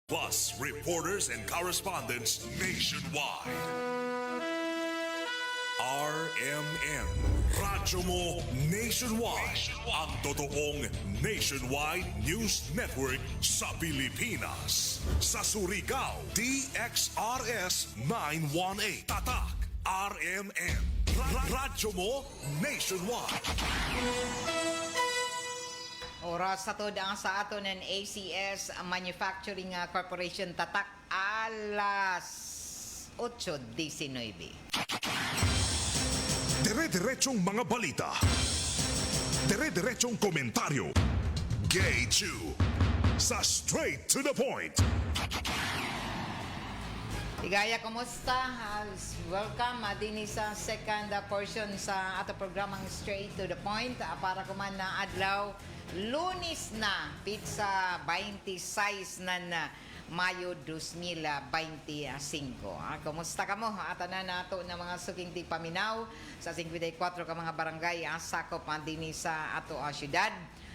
Plus reporters and correspondents nationwide. RMN, Radyo Mo Nationwide. Ang totoong nationwide news network sa Pilipinas. Sa Surigao, DXRS 918. Tatak, RMN. Radyo Mo Nationwide. Oras sa to ang sa ato ng ACS Manufacturing Corporation Tatak alas 8:19. Dire-diretsong mga balita. Dire-diretsong komentaryo. Gay Chu. Sa straight to the point. Igaya, kumusta? Welcome din sa second portion sa ato programang Straight to the Point para kuman na adlaw Lunes na pizza 26 na Mayo 2025. Kumusta ka mo? Atanan nato na mga suking ti paminaw sa 54 ka mga barangay sakop din sa ato syudad.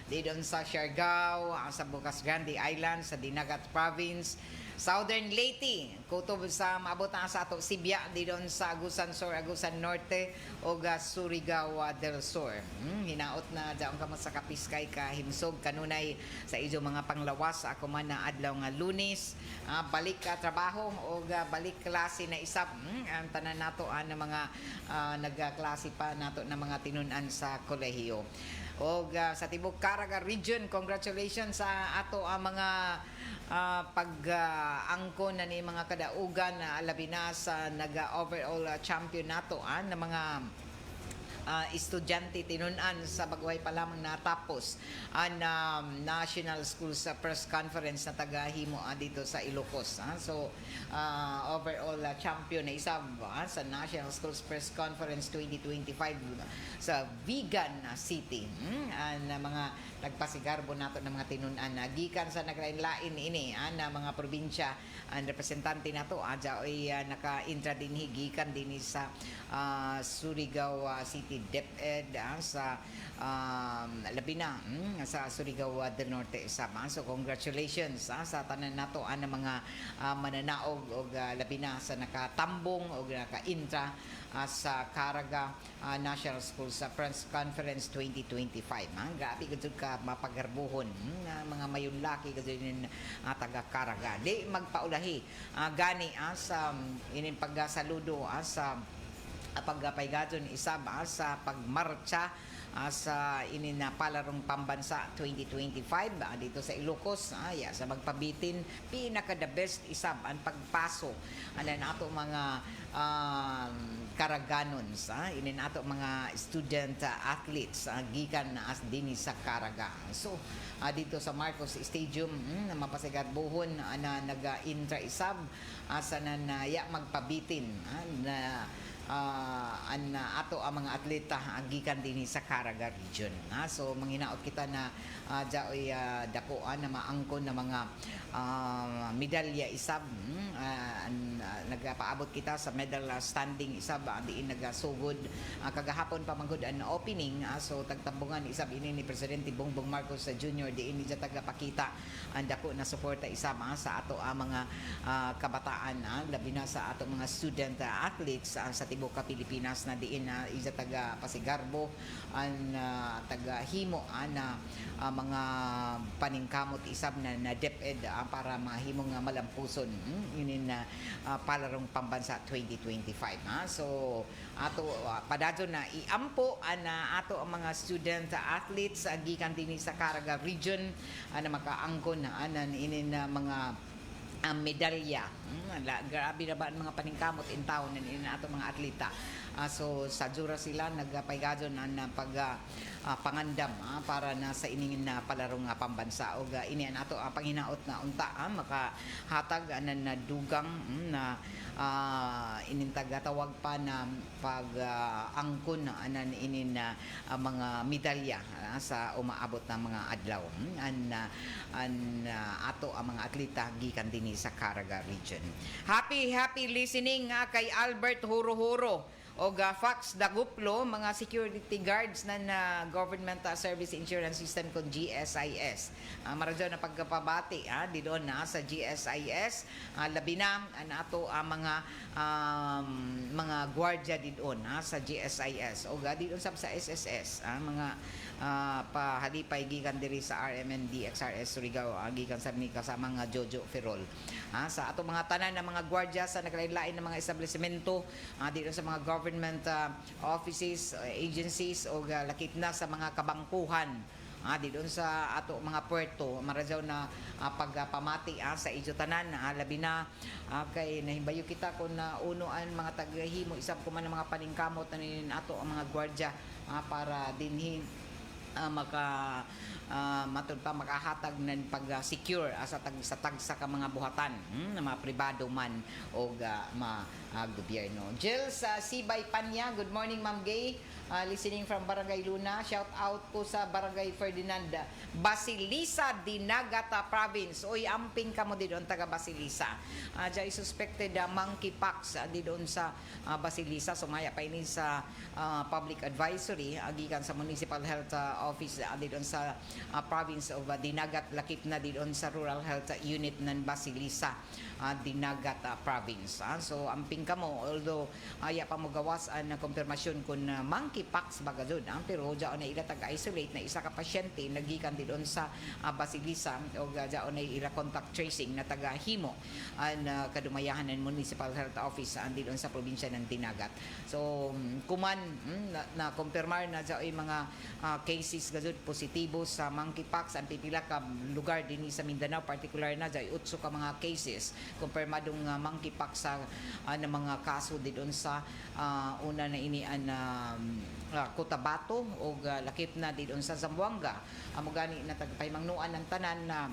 Didon sa Siargao, sa Bocas Grande Island, sa Dinagat Province, Southern Leyte, kutob sa maabot na sa ato Sibya, didon sa Agusan Sur, Agusan Norte, o Surigao del Sur. Hinaot na daon ka mo sa Kapiskay, Himsog, kanunay sa ijo mga panglawas, ako man na adlaw nga Lunes, balik ka trabaho, o balik klase na isap, ang tanan nato na mga nagklase pa nato na mga tinunan sa kolehiyo. O sa Tibok Caraga Region, congratulations sa ato ang mga pag-angkon na ni mga kadaugan na labi na sa nag-overall champion nato na mga estudyante tinunan sa bagway pa lamang natapos ang National Schools Press Conference na tagahimo dito sa Ilocos. So overall champion na isa sa National Schools Press Conference 2025 sa Vigan City. Ang mga nagpasigarbo nato ng mga tinunan gikan sa naglain-lain ini na mga probinsya ang representante nato ay naka-intra din gikan din sa Surigao City DepEd sa Labina sa Surigao del Norte sama. So congratulations sa tanan nato ang mga mananaog og Labina sa nakatambong og naka-intra sa Caraga National Schools Press Conference 2025. Grabe gud ka mapagarbuhon mga mayunlaki gud din taga Caraga. Di magpaulahi gani sa inin pagsaludo sa pagpaygadon isab sa pagmarcha sa palarong pambansa 2025 dito sa Ilocos sa magpabitin pinaka the best isab ang pagpaso nato mga Caraganons inin ato mga student athletes gikan as dinhi sa Caraga. So dito sa Marcos Stadium na mapasigarbuhon na naga-intra isab sa nanaya magpabitin na ato ang mga atleta gikan dinhi sa Caraga region. So manghinaot kita na jaoy dakuan na maangkon na mga medalya isab nagapaabot kita sa medal standing isab diin nagasugod kagahapon pa manggod ang opening. So tagtambungan isab ini ni Presidente Bongbong Marcos Jr. diin ni tagapakita ang dako na suporta isab sa ato ang mga kabataan labi na sa ato mga student athletes sa Tibok Pilipinas na diin isa taga pasigarbo ang taga-himo na mga paningkamot isab na DepEd para mahimong malampuson yun na palarong pambansa 2025. So ato padadyo na iampo na ato ang mga student athletes gikan dinhi sa Caraga region na makaangkon inin mga medalya. Grabe na ba ang mga paningkamot in town na ato mga atleta. So sa jura sila nagpaygadon na pangandam para na sa ining na palarong pambansa og ini nato panghinaot na unta makahatag na dugang na inintagatawag pa na pag-angkon inin mga medalya sa umaabot na mga adlaw ato ang mga atleta gikan dinhi sa Caraga region. Happy listening kay Albert Huro-Huro o fax daguplo mga security guards na Government Service Insurance System kon GSIS. Maradyo na pagpabati di doon na sa GSIS, labi na ato mga gwardiya di doon sa GSIS o di doon sa SSS, mga pahalipay gikan diri sa RMND XRS Surigao, gikan sa mga Jojo Ferrol. Sa ato mga tanan na mga gwardiya sa naglain-lain ng mga establishmento dito sa mga government offices, agencies o lakip na sa mga kabangkuhan di doon sa ato mga puerto, maradyaw na pagpamati sa ijo tanan, labi na kay nahimbayo kita kung unoan mga tagahimo isab ko man ang mga paningkamot na nin ato ang mga gwardiya para dinhin makahatag ng pag-secure sa tagsa ka mga buhatan na mga pribado man o gobyerno. Jill sa Sibay Panya, good morning Ma'am Gay. Listening from Barangay Luna. Shout out po sa Barangay Ferdinand Basilisa, Dinagata Province. Oy, amping ka mo dito taga Basilisa. Diyan suspected monkeypox dito sa Basilisa. Sumaya pa ini sa public advisory gikan sa Municipal Health Office dito sa province of Dinagat, lakip na dito sa Rural Health Unit ng Basilisa, Dinagat Province. So amping ka mo, although aya pa mo gawas na konfirmasyon kung monkeypox baga doon, pero diyan na ila taga-isolate na isa ka pasyente nagikan dito sa Basilisa o diyan na ila contact tracing na taga-himo na kadumayahan ng Municipal Health Office dito sa probinsya ng Dinagat. So kuman na kumpirmar na diyan mga cases gazud positibo sa monkeypox ang pipila ka lugar dinhi sa Mindanao, particular na diyan 8 ka mga cases kumpirmadong monkeypox sa mga kaso didon sa una na ini Cotabato o lakip na didon sa Zamboanga. Amo gani na tagpaymangnuan ng tanan na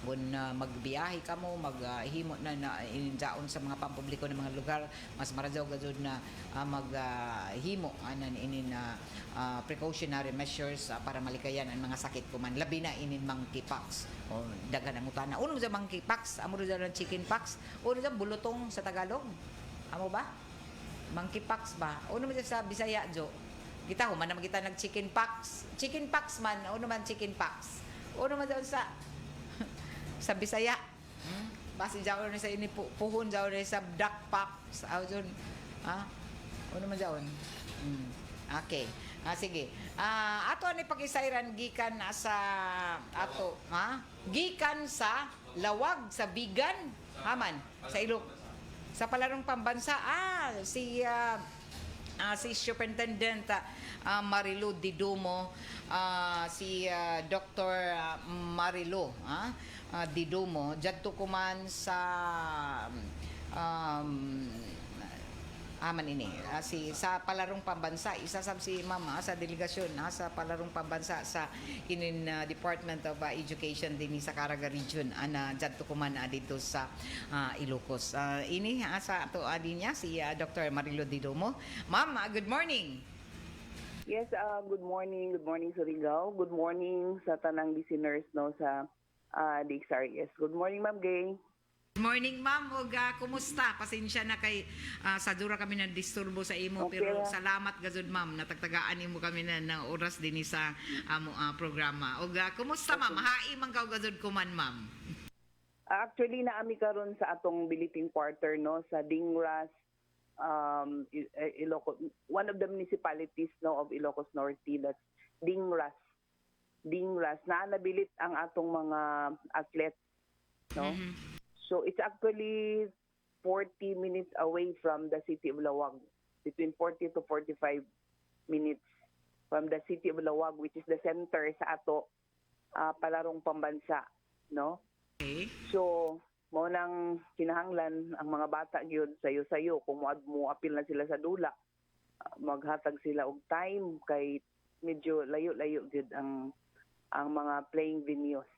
kung magbiyahe ka mo, maghimo na injaon sa mga pampubliko ng mga lugar, mas maradyaw gazud na maghimo inin precautionary measures para malikayan ang mga sakit kuman, labi na inin monkeypox o dagan ang utana. Uno sa monkeypox, amo sa chickenpox, uno sa bulutong sa Tagalog. Amo ba? Monkeypox ba? Uno sa Bisaya jo. Kita ko man naman kita nag chickenpox. Chickenpox man, uno man chickenpox. Uno man sa Bisaya. Basi jaw na sa ini puhon jaw na sa duckpox. Awon. Ano man jaw? Okay. Sige. Ato ni pakisayran gikan sa ato, gikan sa lawag sa Bigan, haman sa Ilok. Sa palarong pambansa, si Superintendent Marilo Didumo, si Dr. Marilo Didumo, jadto kuman sa sa palarong pambansa, isa sab si mama sa delegasyon sa palarong pambansa sa kinin Department of Education din sa Caraga Region ana jadto kuman dito sa Ilocos. Ini sa ato niya si Dr. Marilo Didumo. Ma'am, good morning. Yes, good morning. Good morning, Surigao. Good morning sa tanang listeners sa DXRS. Good morning, Ma'am Gay. Good morning, ma'am. Og kumusta? Pasensya na kay sa dura kami na disturbo sa imo, Okay. pero salamat gazud ma'am natagtagaan nimo kami ng oras din sa amo programa. Og kumusta ma'am? Hai man kaw gazud kuman ma'am. Actually, naami karon sa atong Biliting Quarter sa Dingras, Ilocos, one of the municipalities of Ilocos Norte, that's Dingras. Na nabilit ang atong mga athletes, Mhm. So it's actually 40 minutes away from the city of Lawag, between 40 to 45 minutes from the city of Lawag, which is the center sa ato palarong pambansa, Okay. So mo nang kinahanglan ang mga bata gyud sayo-sayo kung mo apil na sila sa dula, maghatag sila og time kay medyo layo-layo gyud ang mga playing venues,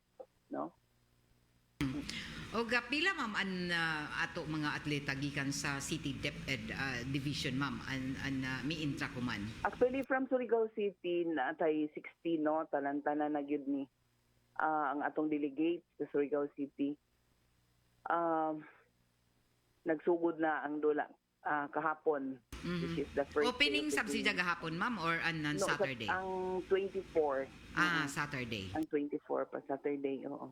Og pila ma'am an ato mga atleta gikan sa City DepEd Division ma'am an miintra kuman. Actually, from Surigao City, natay 60, tanan-tanan na gyud ni ang atong delegates sa Surigao City. Nagsugod na ang dula. kahapon, which is the first Opening day of the subsidia game. gahapon, ma'am, or on No, Saturday? ang 24. Saturday. Ang 24 pa Saturday, oo.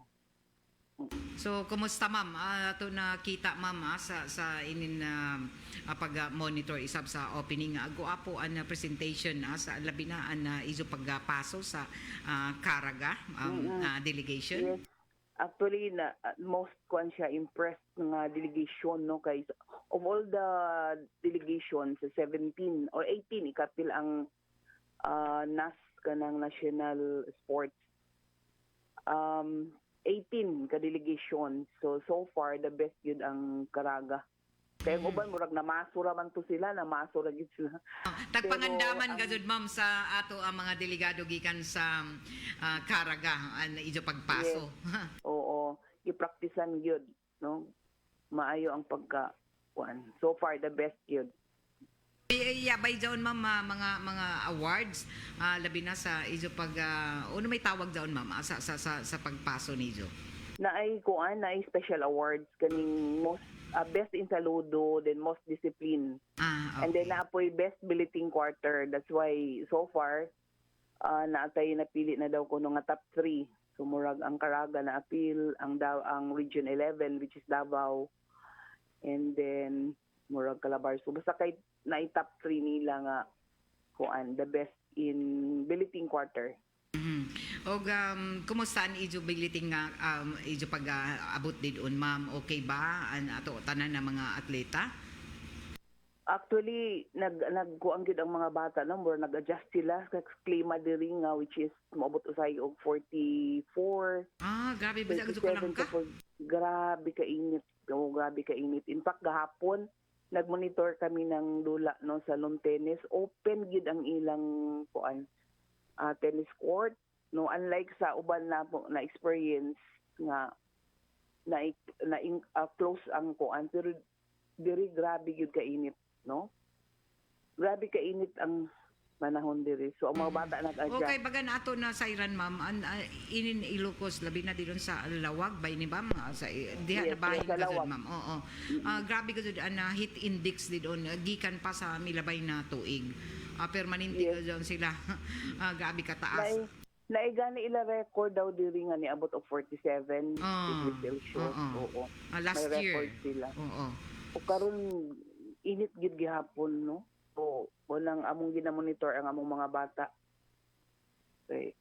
So, kumusta ma'am? Ato nakita ma'am sa inin pag-monitor isab sa opening. Guapo ang presentation sa labi na ang iso pagpaso sa Caraga delegation. Yes. Actually, most kwan siya impressed nga delegation, no? Kay of all the delegations, 17 or 18, ikapil ang NAS kanang national sports. 18 ka delegation. So far the best yun ang Caraga. Kaya uban murag namasura man to sila, namasura gid sila. Tagpangandaman gazud ma'am sa ato ang mga delegado gikan sa Caraga an ijo pagpaso. Oo, i-practicean yun, no? Maayo ang pagka kuan. So far the best yun. Yabay daon ma'am mga awards labi na sa ijo pag ano may tawag daon ma'am sa pagpaso nijo. Naay special awards kaning most best in saludo, then most discipline. Okay. And then naapoy best billeting quarter. That's why so far naatay napili na daw kuno nga top 3. Sumurag ang Caraga na appeal, ang Region 11 which is Davao. And then murag Calabarzon. So basta kay na top 3 nila nga kuan the best in billeting quarter. Og kumusta ang ijo billeting nga ijo pag abot didon ma'am, okay ba an ato tanan na mga atleta? Actually nagkuan gid ang mga bata no, more nag-adjust sila sa klima diri nga which is moabot usay og 44. Grabe ba sa lang ka? Grabe ka init. Grabe ka init. In fact gahapon nagmonitor kami ng dula no sa lawn tennis. Open gid ang ilang kuan tennis court, no, unlike sa uban na experience nga close ang kuan, pero diri grabe gyud ka init, no? Grabe ka init ang manahon diri. So ang mga bata nag-adjust. Okay, baga na ato na sayran ma'am, inin Ilocos labi na didon sa Lawag bay ni ma'am sa diha na bahin sa gazud Lawag. ma'am. Oo. Grabe gazud an heat index didon gikan pa sa milabay na tuig. Permanente gazud sila. Grabe ka taas. Naigani ila record daw diri nga niabot og 47 degrees Celsius. Oo. Last may year. record sila. Oo. O karon init gid gihapon, no? So walang among ginamonitor ang among mga bata. Okay.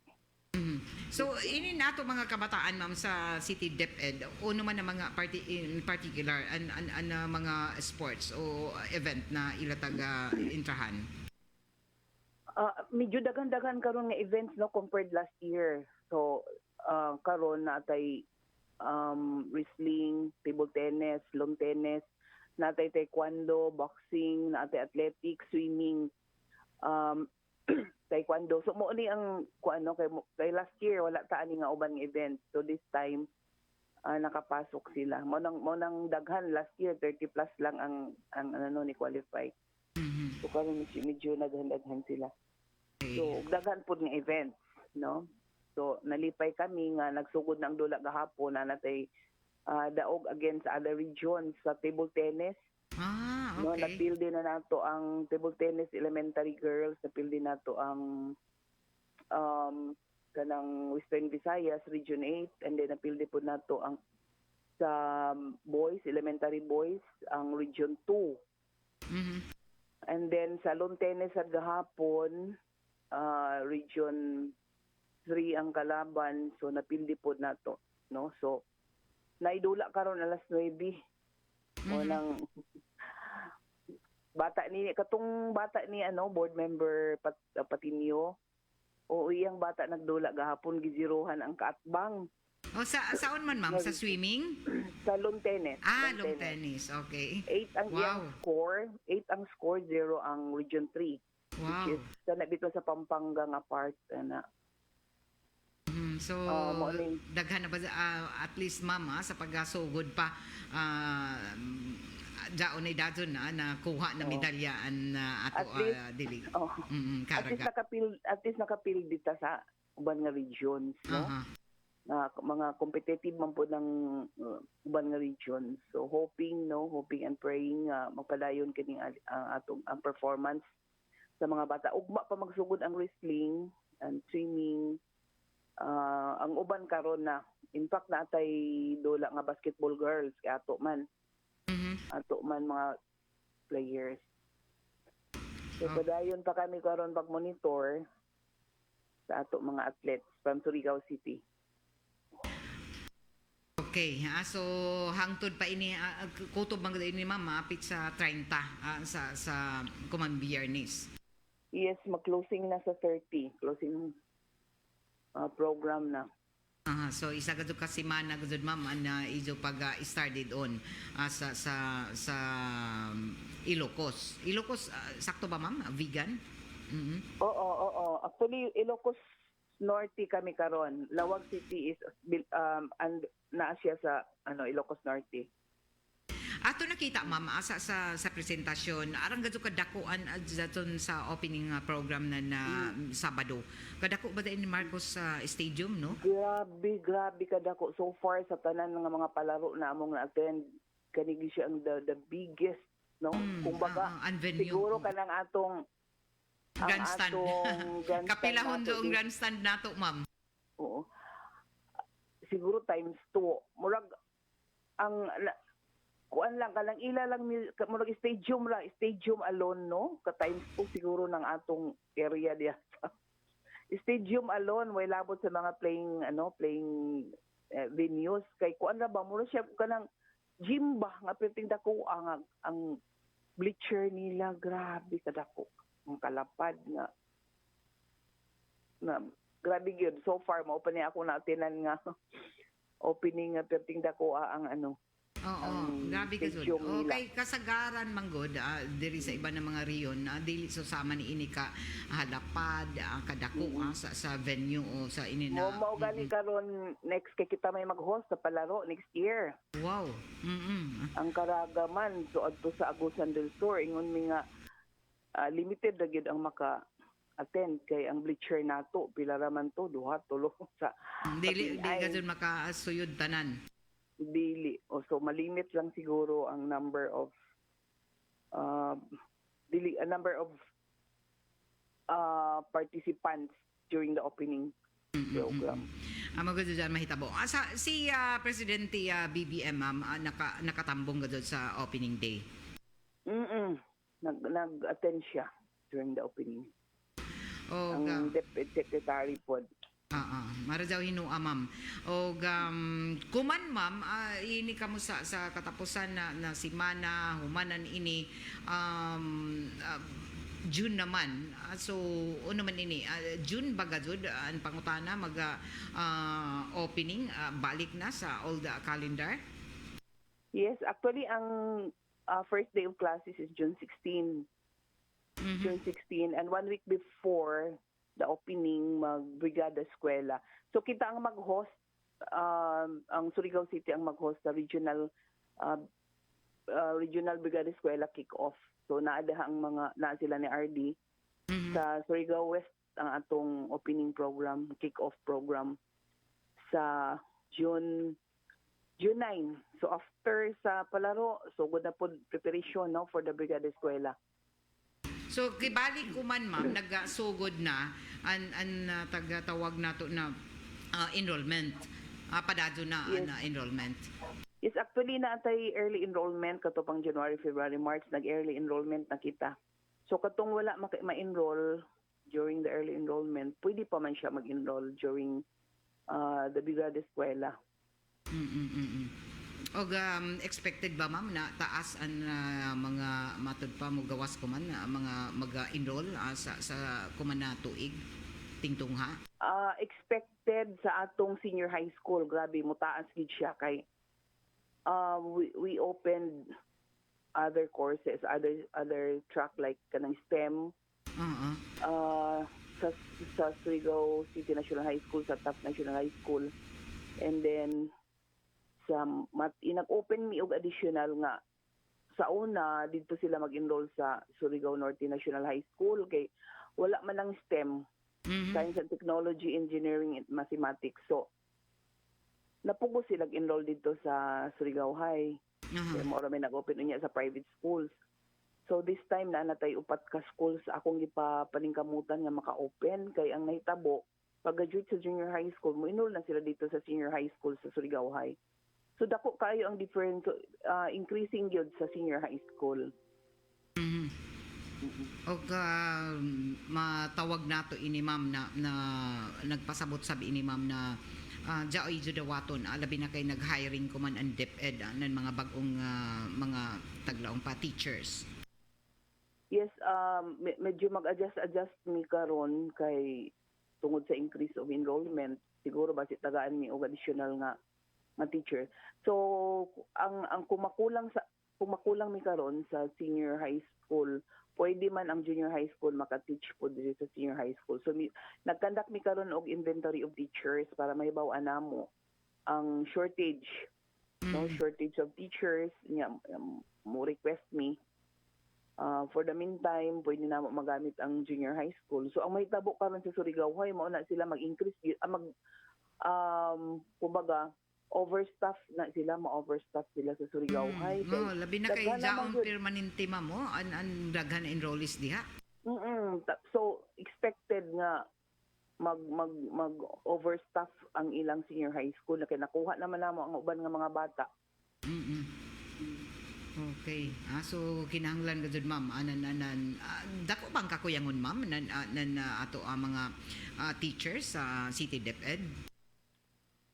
So, ini nato mga kabataan ma'am sa City DepEd, uno man na mga in particular an mga sports o event na ilatag intrahan. Medyo daghan-daghan karon nga events no compared last year. So karon natay wrestling, table tennis, lawn tennis, natay taekwondo, boxing, natay athletics, swimming, taekwondo. So mo ni ang kuano kay last year wala ta ani nga uban nga event. So this time nakapasok sila. Mo nang daghan last year 30 plus lang ang ano ni qualify. So karon medyo naghandaghan sila. So daghan pud nga events, no? So nalipay kami nga nagsugod na ang dula gahapon na natay daog against other regions sa table tennis. Okay. No, napildi na nato ang table tennis elementary girls, napildi nato ang kanang Western Visayas Region 8, and then napildi pud nato ang sa boys, elementary boys, ang Region 2. And then sa lawn tennis at gahapon, Region 3 ang kalaban, so napildi po nato, no? So naidula karon alas 9. O nang katong bata ni board member Patinio, o iyang bata nagdula gahapon gizirohan ang kaatbang. O saon man ma'am sa swimming? Sa lawn tennis. Lawn tennis. Okay. 8 ang iyang score, 8 ang score, 0 ang Region 3. Wow. Which is sana dito sa Pampanga nga part na. So daghan na ba at least ma'am sa paggasugod pa daon ay dadon na nakuha na medalyaan ato dili. At least nakapil dito sa uban nga regions, no? na mga competitive man po ng uban nga region. So hoping and praying magpadayon kini ang atong ang performance sa mga bata. Ugma pa magsugod ang wrestling and swimming. Ang uban karon na in fact natay dula nga basketball girls kay ato man mga players. So padayon pa kami karon pag monitor sa ato mga athletes from Surigao City. Okay, so hangtod pa ini kutob man ini ma'am maapit sa 30 sa kumang Biyernes. Yes, mag-closing na sa 30. Closing program na. So isa gadto ka semana gud ma'am na ijo pag started on sa Ilocos. Ilocos sakto ba ma'am? Vegan? Oo. Actually Ilocos Norte kami karon. Lawag City is and naa siya sa Ilocos Norte. Ato nakita ma'am sa presentasyon arang gadto kadakuan daton sa opening program na Sabado. Kadako ba ni Marcos Stadium no? Grabe kadako so far sa tanan nga mga palaro na among na-attend kanigi siya ang the biggest no. Kumbaga siguro kanang atong grandstand. Grandstand Kapilahon do ang grandstand nato ma'am. Oo. Siguro times 2. Murag ang kuan lang kanang ila lang murag stadium alone no ka times 2 siguro ng atong area diya. Stadium alone way labot sa mga playing venues kay kuan ra ba mura siya kanang gym ba nga perting dako ang bleacher nila grabe kadako ang kalapad na grabe gyud so far mao pa ni ako na tinan nga opening nga perting dako ang Oo, grabe ka jud. Okay, kasagaran manggod diri sa iba ng mga riyon dili so sama ni ini ka halapad kadako sa venue o sa ini na. Mao gani karon next kay kita may mag-host sa palaro next year. Wow. Ang Karagaman so adto sa Agusan del Sur ingon mi nga limited ra gyud ang maka attend kay ang bleacher nato pila ra man to 2 3 sa dili ka jud makasuyod tanan. Dili. So malimit lang siguro ang number of participants during the opening program. Magod dyan mahitabo. Si Presidente BBM ma'am nakatambong gud sa opening day. Nag-attend siya during the opening. Ang Deputy Secretary po. Mara daw hinua ma'am. Kuman ma'am, ini kamo sa katapusan na semana humanan ini June naman. So ano man ini June bagajud ang pangutana opening balik na sa old calendar. Yes, actually ang first day of classes is June 16. June 16 and 1 week before the opening mag-brigada eskwela. So kita ang mag-host ang Surigao City ang mag-host sa regional brigada eskwela kick-off. So naa sila ni RD sa Surigao West ang atong opening program, kick-off program sa June 9. So after sa palaro, so good na po preparation for the brigada eskwela. So kibalik ko man ma'am nagasugod na an tagatawag nato na enrollment. Padado na Yes. Enrollment. Yes, actually naatay early enrollment kato pang January, February, March nag-early enrollment na kita. So katong wala ma-enroll during the early enrollment, pwede pa man siya mag-enroll during the brigada eskwela. Og expected ba ma'am na taas ang mga matud pa mo gawas ko man mga mag-enroll sa kuman na tuig tingtungha? Expected sa atong senior high school, grabe mo taas gid siya kay we opened other courses, other track like kanang STEM. Sa Surigao City National High School, sa Taft National High School. And then inag-open mi og additional nga sa una dito sila mag-enroll sa Surigao Norte National High School kay wala man lang STEM, Science and Technology, Engineering and Mathematics. So napugos sila enroll dito sa Surigao High. Kaya mo may nag-open niya sa private schools. So this time na natay upat ka schools akong ipapaningkamutan nga maka-open kay ang nahitabo pag-graduate sa junior high school mo enroll na sila dito sa senior high school sa Surigao High. So dako kayo ang difference increasing gyud sa senior high school. Og matawag nato ini ma'am na nagpasabot sabi ini ma'am na jaoy judawaton labi na kay nag-hiring ko man ang DepEd ng mga bagong mga taglaong pa teachers. Yes, medyo mag-adjust mi karon kay tungod sa increase of enrollment siguro basit tagaan mi og additional nga teacher. So ang kumakulang mi karon sa senior high school, pwede man ang junior high school maka-teach po dito sa senior high school. So nag-conduct mi karon og inventory of teachers para mahibaw-an namo ang shortage, no shortage of teachers nya mo request me. For the meantime, pwede na magamit ang junior high school. So ang mahitabo karon sa Surigao High, mao na sila mag-increase kumbaga overstaff na sila, ma-overstaff sila sa Surigao High. Labi na kay jaon permanente ma'am ang daghan na enrollees diha. So expected nga mag overstaff ang ilang senior high school na kay nakuha naman namo ang uban nga mga bata. Okay. So kinahanglan gud ma'am dako bang kakuyangon ma'am ato ang mga teachers sa City DepEd?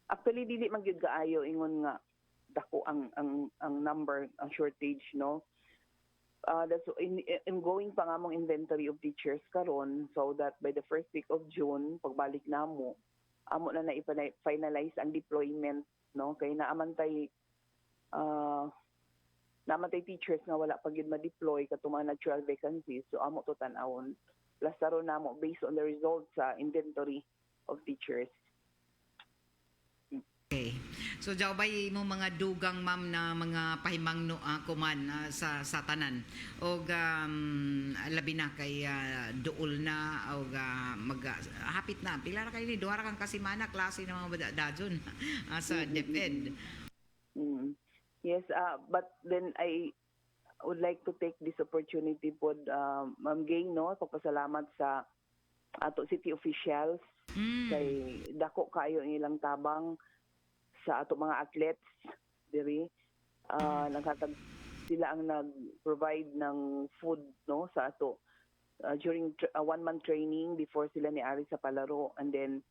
Actually dili man gyud kaayo ingon nga dako ang number, ang shortage, no. That's in going pa nga mong inventory of teachers karon so that by the first week of June pagbalik namo amo na finalize ang deployment, no, kay naamantay teachers nga wala pa gyud ma-deploy katong mga natural vacancies, so amo to tan-awon plus aron namo based on the results sa inventory of teachers. Okay. So jawbay mo mga dugang ma'am na mga pahimangno kuman sa tanan og labi na kay duol na og hapit na pila ra kay ni duha ra kang kasimana klase ng mga dajon sa DepEd. Yes, but then I would like to take this opportunity po, Ma'am Gay, no, pagpasalamat sa ato city officials kay dako kayo ang ilang tabang sa ato mga athletes diri. Naghatag sila ang nag-provide ng food, no, sa ato during a 1-month training before sila ni ari sa palaro, and then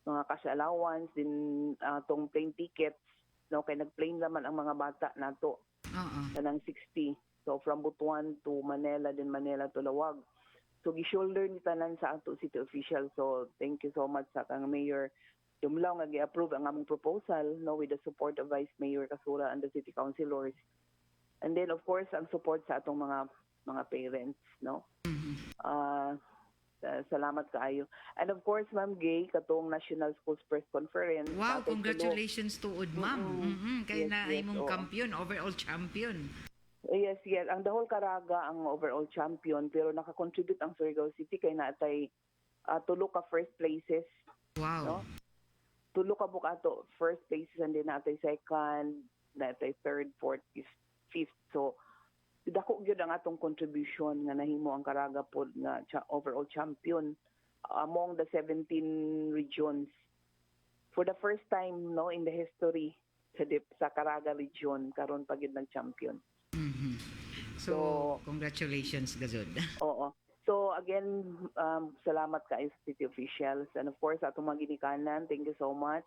mga cash allowance din tong plane tickets, no, kay nag-plane naman ang mga bata nato kanang 60, so from Butuan to Manila, then Manila to Lawag. So gi-shoulder ni tanan sa ato city official, so thank you so much sa kang Mayor Dumlao nga gi-approve ang among proposal, no, with the support of Vice Mayor Kasura and the city councilors, and then of course ang support sa atong mga parents, no. Salamat kaayo. And of course, Ma'am Gay, katong National Schools Press Conference. Wow, congratulations tuod, ma'am. Kay na imong kampiyon, overall champion. Yes. Ang Dahol Caraga ang overall champion, pero nakakontribute ang Surigao City kay naatay tulo ka first places. Wow. No? Tulo ka bukato first places, and then naatay second, naatay third, fourth, fifth. So dako gyud ang atong contribution nga nahimo ang Caraga pod nga overall champion among the 17 regions for the first time, no, in the history sa Caraga region karon pa gyud nag-champion. So congratulations gazud. Oo. So again, salamat kaayo sa city officials, and of course atong mga ginikanan, thank you so much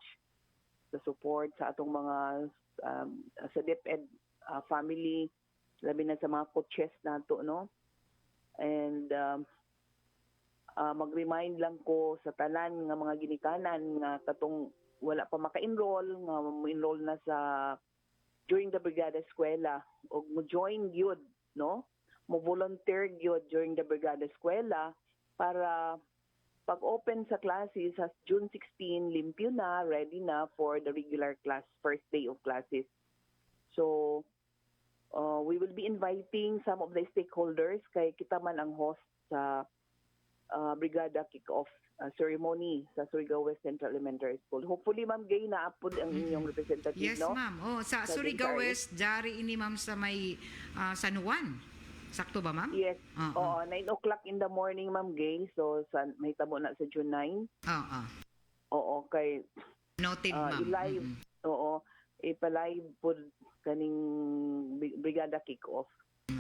sa support sa atong mga sa DepEd family, labi na sa mga coaches nato, no. And mag-remind lang ko sa tanan nga mga ginikanan nga katong wala pa maka-enroll, nga mo-enroll na sa during the Brigada Eskwela, o mo-join gyud, no, mo-volunteer gyud during the Brigada Eskwela para pag-open sa classes sa June 16, limpyo na, ready na for the regular class, first day of classes. So we will be inviting some of the stakeholders kay kita man ang host sa brigada kick-off ceremony sa Surigao West Central Elementary School. Hopefully, Ma'am Gay, naapod ang inyong representative, Yes, no? ma'am. Oh, sa Sa Surigao Dingkay. West, jari ini ma'am sa may San Juan. Sakto ba, ma'am? Yes. Oo. 9 o'clock in the morning, Ma'am Gay. So, may tabo na sa June 9. Oo. Oo, kay Noted, ma'am. i-live. Oo, ipalive po kaning brigada kick-off.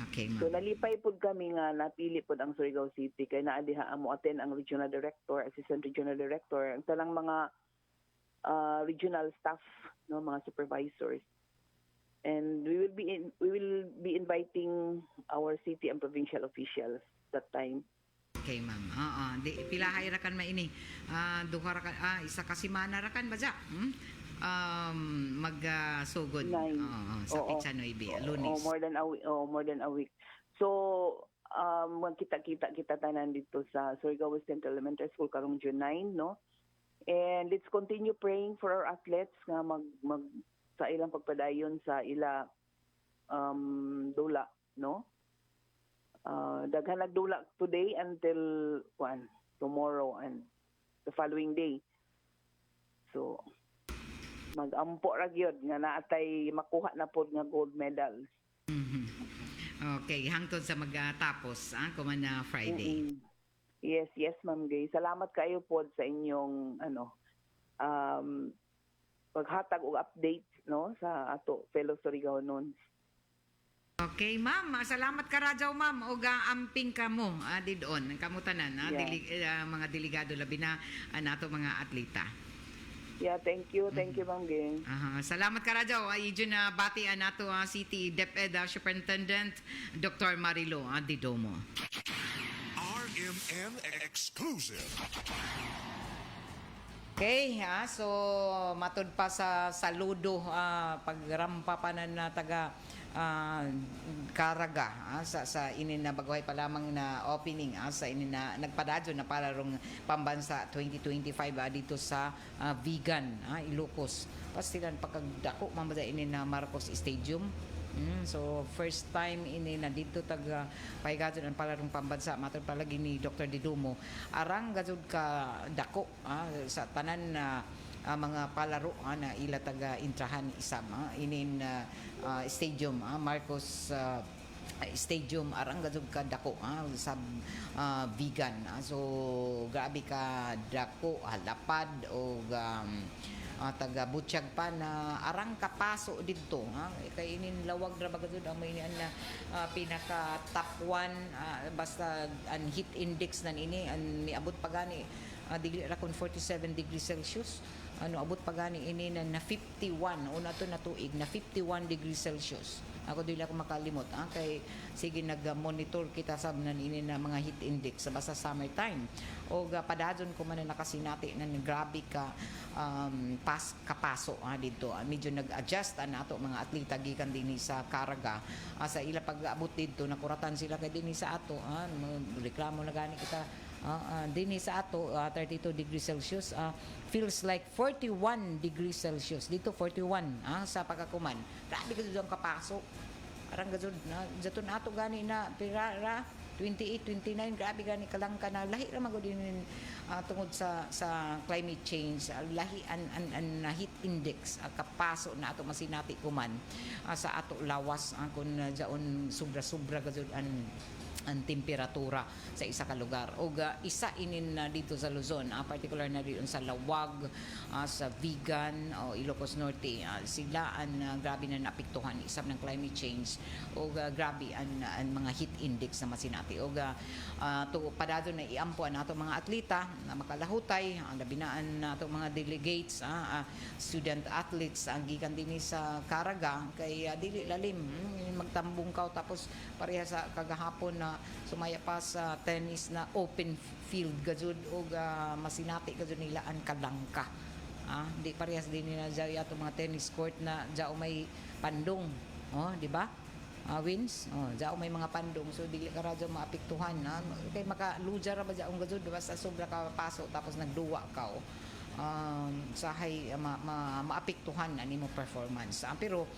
Okay, So, ma'am. nalipay po kami nga napili po ang Surigao City kay naadiha mo attend ang regional director, assistant regional director, ang talang mga regional staff, no, mga supervisors. And we will be inviting our city and provincial officials that time. Okay, ma'am. Oo. Pilahay ra kan maini. Duha ra kan isa ka semana ra kan baja. Magsugod. Nine. Sa Oo. Pizza 9, Oo, Lunes. more than a week. So, kita tanan dito sa Surigao West Central Elementary School karong June 9, no? And let's continue praying for our athletes nga mag sa ilang pagpadayon sa ila dula, no? Daghan nagdula today until tomorrow and the following day. So, magampo ra gyud nga naatay makuha na pod nga gold medals. Mhm. Okay, hangtod sa magtapos kuman na Friday. Mm-mm. Yes, Ma'am Gay. Salamat kayo po sa inyong paghatag og update, no, sa ato fellow Surigaonon. Okay, ma'am. Salamat ka radyaw, ma'am. O amping ka mo didon. Kamutanan, Yeah. mga delegado labi na nato mga atleta. Yeah, thank you, Ma'am Gay. Salamat ka radyaw. Yun na bati nato City DepEd Superintendent Dr. Marilo Didomo. RMN exclusive. Okay, so matod pa sa saludo pagrampa pa na taga Caraga sa inin na bagway pa lamang na opening sa inin na nagpadadyo na para rong pambansa 2025 dito sa Vegan Ilocos. Pastilan pagkagdako mamada inin na Marcos Stadium. So first time ini na dito taga pahigadon ang palarong pambansa matod palagi ni Dr. Didumo arang gazud ka dako sa tanan na mga palaro na ila taga intrahan isam inin stadium Marcos stadium arang gazud ka dako sa Vegan so grabe ka dako halapad o taga Butchag pa na arang kapaso dito kay inin lawag ra bagad ang may na pinaka top 1 basta ang heat index nan ini an miabot pa gani dili ra kon 47 degrees Celsius abot pa gani ini na 51 una to na tuig na 51 degrees Celsius ako dili ako makalimot kay sige nag-monitor kita sa nanini na mga heat index sa basta summertime o padadon ko man na nakasinati na grabe ka kapaso dito medyo nag-adjust nato mga atleta gikan dinhi sa Caraga sa ila pag-abot dito nakuratan sila kay dinhi sa ato reklamo na gani kita dinhi sa ato 32 degrees Celsius feels like 41 degrees Celsius dito 41 sa pagkakuman grabe ka ang kapaso arang gazud na jaton ato gani na pirara 28, 29 grabe gani kalangka na lahi ra magud din tungod sa climate change lahi an heat index kapaso na ato masinati kuman sa ato lawas kun jaon sobra gazud ang temperatura sa isa ka lugar o isa inin na dito sa Luzon particular na dito sa Lawag sa Vegan o Ilocos Norte sila ang grabe na naapektuhan isang ng climate change o grabe ang mga heat index na masinati o padado na iampuan nato mga atleta na makalahutay ang labinaan nato mga delegates student athletes ang gikan dinhi sa Caraga kay dili lalim magtambong ka tapos pareha sa kagahapon na sumaya pa sa tennis na open field gazud o masinati gazud nila ang kalangka di parehas din nila dyan yato mga tennis court na dyan may pandong di ba wins dyan may mga pandong so dili ka radyo maapektuhan kay makaluja ra ba dyan gazud basta sobra ka paso tapos nagduwa ka sahay maapektuhan ani mo performance pero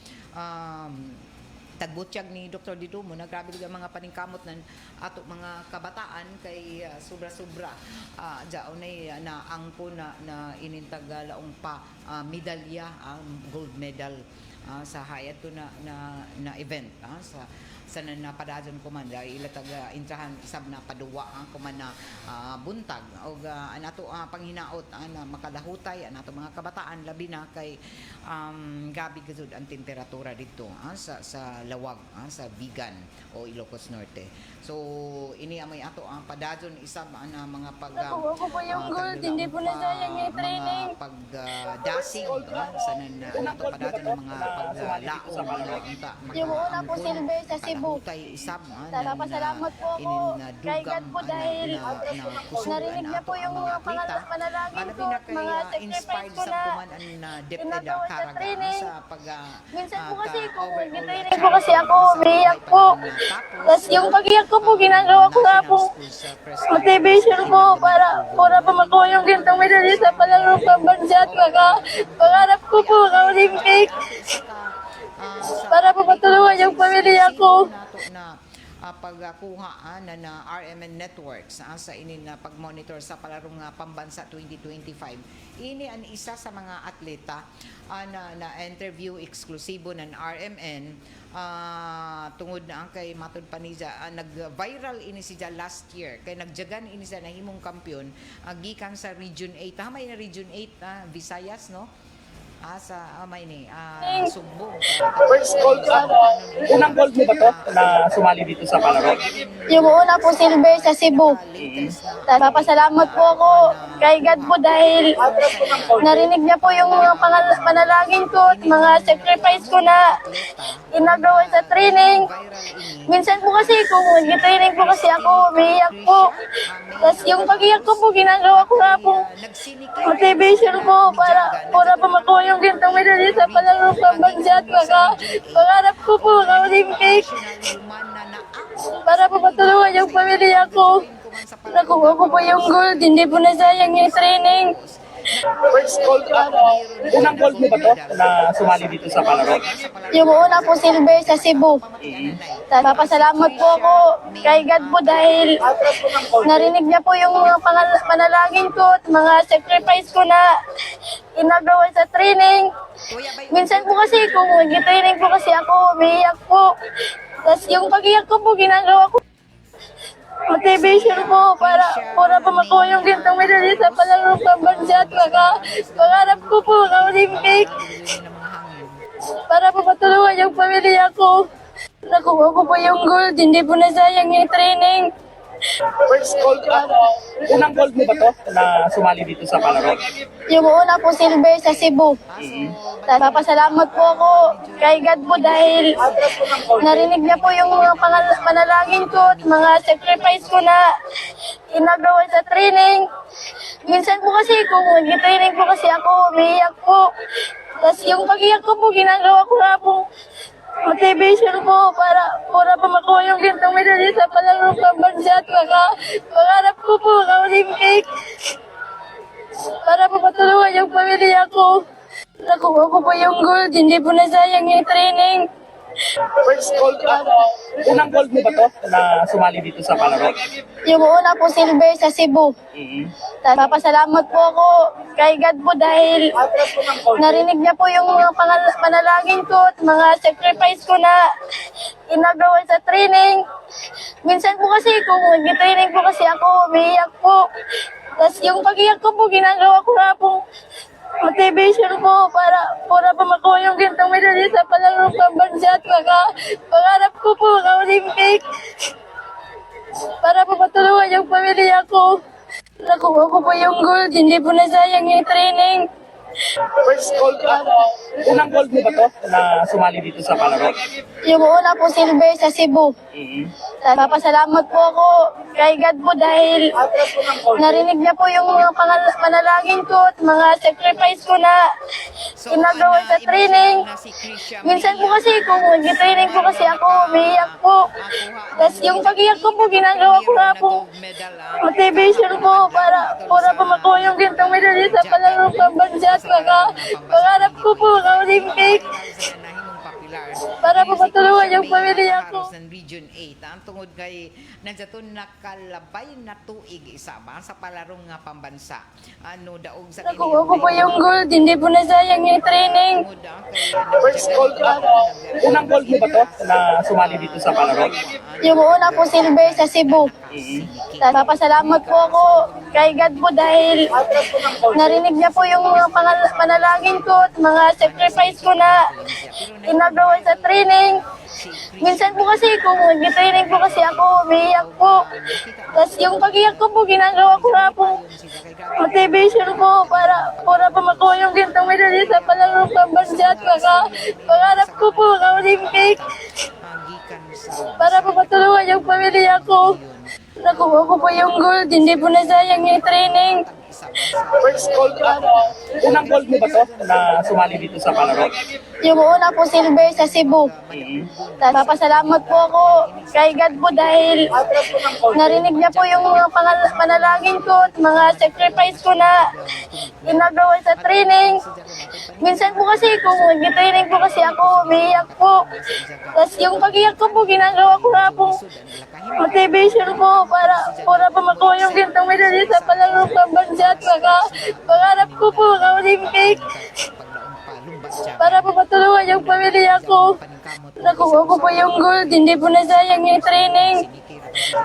tagbutyag ni Dr. Didumo na grabe ang mga paningkamot ng ato mga kabataan kay sobra-sobra jaunay na angko na inintag laong pa medalya gold medal sa hayat to na event sa napadadon ko man dahil ilatag intrahan isab na paduwa ko man na buntag o anato panghinaot na makadahutay anato mga kabataan labi na kay gabi gud ang temperatura dito sa lawag sa Vigan o Ilocos Norte. So ini amay ato ang padadon isab na mga pag Ako po yung gold, hindi po nasayang yung training. pagdasig sa anato padadon ng mga paglaom unta Yung una po silver sa Cebu. Tay isab Salamat po ako kay God po dahil narinig niya po yung mga panalangin ko, mga sacrifice ko na ginagawa sa training. Minsan po kasi kung nag-training po kasi ako, umiiyak po. Tapos yung pag-iyak ko po, ginagawa ko nga po motivation po para pa makuha yung gintong medalya sa palarong pambansa at pangarap ko po sa Olympic. Para po matulungan yung pamilya ko. Na pagkuha na RMN Networks sa inin na pag-monitor sa palarong pambansa 2025. Ini ang isa sa mga atleta na interview eksklusibo ng RMN tungod na ang kay Matud Paniza nag-viral ini siya last year kay nagjagan ini siya na himong kampiyon gikan sa Region 8. Tama na Region 8 Visayas no? Sa may ni Sugbo. First gold, unang gold mo ba to na sumali dito sa palaro? Yung una po silver sa Cebu. Papasalamat po ako kay God po dahil narinig niya po yung mga panalangin ko at mga sacrifice ko na ginagawa sa training. Minsan po kasi kung nag-training po kasi ako, umiiyak po. Tapos yung pag-iyak ko po, ginagawa ko nga po motivation po para pa makuha yung gintong medalya sa palarong pambansa at pangarap ko po sa Olympic. Para po matulungan yung pamilya ko. Nakuha ko po yung gold, hindi po nasayang yung training. First gold, unang gold mo ba to na sumali dito sa palaro? Yung una po silver sa Cebu. Papasalamat po ako kay God po dahil narinig niya po yung mga panalangin ko at mga sacrifice ko na ginagawa sa training. Minsan po kasi kung nag-training po kasi ako, umiiyak po. Tapos yung pag-iyak ko po, ginagawa ko motivation po para pa makuha yung gintong medalya sa palarong pambansa at pangarap ko po sa Olympic. Para po matulungan yung pamilya ko. Nakuha ko po yung gold, hindi po nasayang yung training. First gold, unang gold mo ba to na sumali dito sa palaro? Yung una po silver sa Cebu. Papasalamat po ako kay God po dahil narinig niya po yung mga panalangin ko at mga sacrifice ko na ginagawa sa training. Minsan po kasi kung nag-training po kasi ako, umiiyak po. Tapos yung pag-iyak ko po, ginagawa ko nga po motivation po para pa makuha yung gintong medalya sa palarong pambansa at pangarap ko po sa Olympic. Para po matulungan yung pamilya ko. Nakuha ko po yung gold, hindi po nasayang yung training. First gold, unang gold mo ba to na sumali dito sa palaro? Yung una po silver sa Cebu. Papasalamat po ako kay God po dahil narinig niya po yung mga panalangin ko at mga sacrifice ko na ginagawa sa training. Minsan po kasi kung nag-training po kasi ako, umiiyak po. Tapos yung pag-iyak ko po, ginagawa ko nga po motivation po para pa makuha yung gintong medalya sa palarong pambansa at pangarap ko po sa Olympic. Para po matulungan yung pamilya ko. Nakuha ko po yung gold, hindi po nasayang yung training. First gold, unang gold mo ba to na sumali dito sa palaro? Yung una po silver sa Cebu. Papasalamat po ako kay God po dahil narinig niya po yung mga panalangin ko at mga sacrifice ko na ginagawa sa training. Minsan po kasi kung nag-training po kasi ako, umiiyak po. Tapos yung pag-iyak ko po, ginagawa ko nga po motivation po para pa makuha yung gintong medalya sa palarong pambansa at pangarap ko po sa Olympic. Pilar. Para po matulungan yung pamilya ko. Haros ng Region 8. Ang tungod kay nandiyaton nakalabay na tuig isa ba sa palarong nga pambansa. Ano daog sa Nakuha ko po yung gold, hindi po nasayang yung training. First gold ba? Unang gold mo ba to na sumali dito sa palaro? Yung una po silver sa Cebu. Papasalamat po ako kay God po dahil narinig niya po yung mga panalangin ko at mga sacrifice ko na ginagawa sa training. Minsan po kasi kung nag-training po kasi ako, umiiyak po. Tapos yung pag-iyak ko po, ginagawa ko na po motivation po para po makuha yung gintong medalya sa palarong pambansa at pangarap ko po ng Olympic. Para po matulungan yung pamilya ko. Nakuha ko po yung gold, hindi po nasayang yung training. First gold ba? Unang gold mo ba to na sumali dito sa palaro? Yung una po silver sa Cebu. Papasalamat po ako kay God po dahil narinig niya po yung mga panalangin ko at mga sacrifice ko na ginagawa sa training. Minsan po kasi kung nag-training po kasi ako, umiiyak po. Tapos yung pag-iyak ko po, ginagawa ko na po motivation po para po makuha yung gintong medalya sa palarong pambansa at pangarap ko po ng Olympic. Para po matulungan yung pamilya ko. Nakuha ko po yung gold, hindi po nasayang yung training.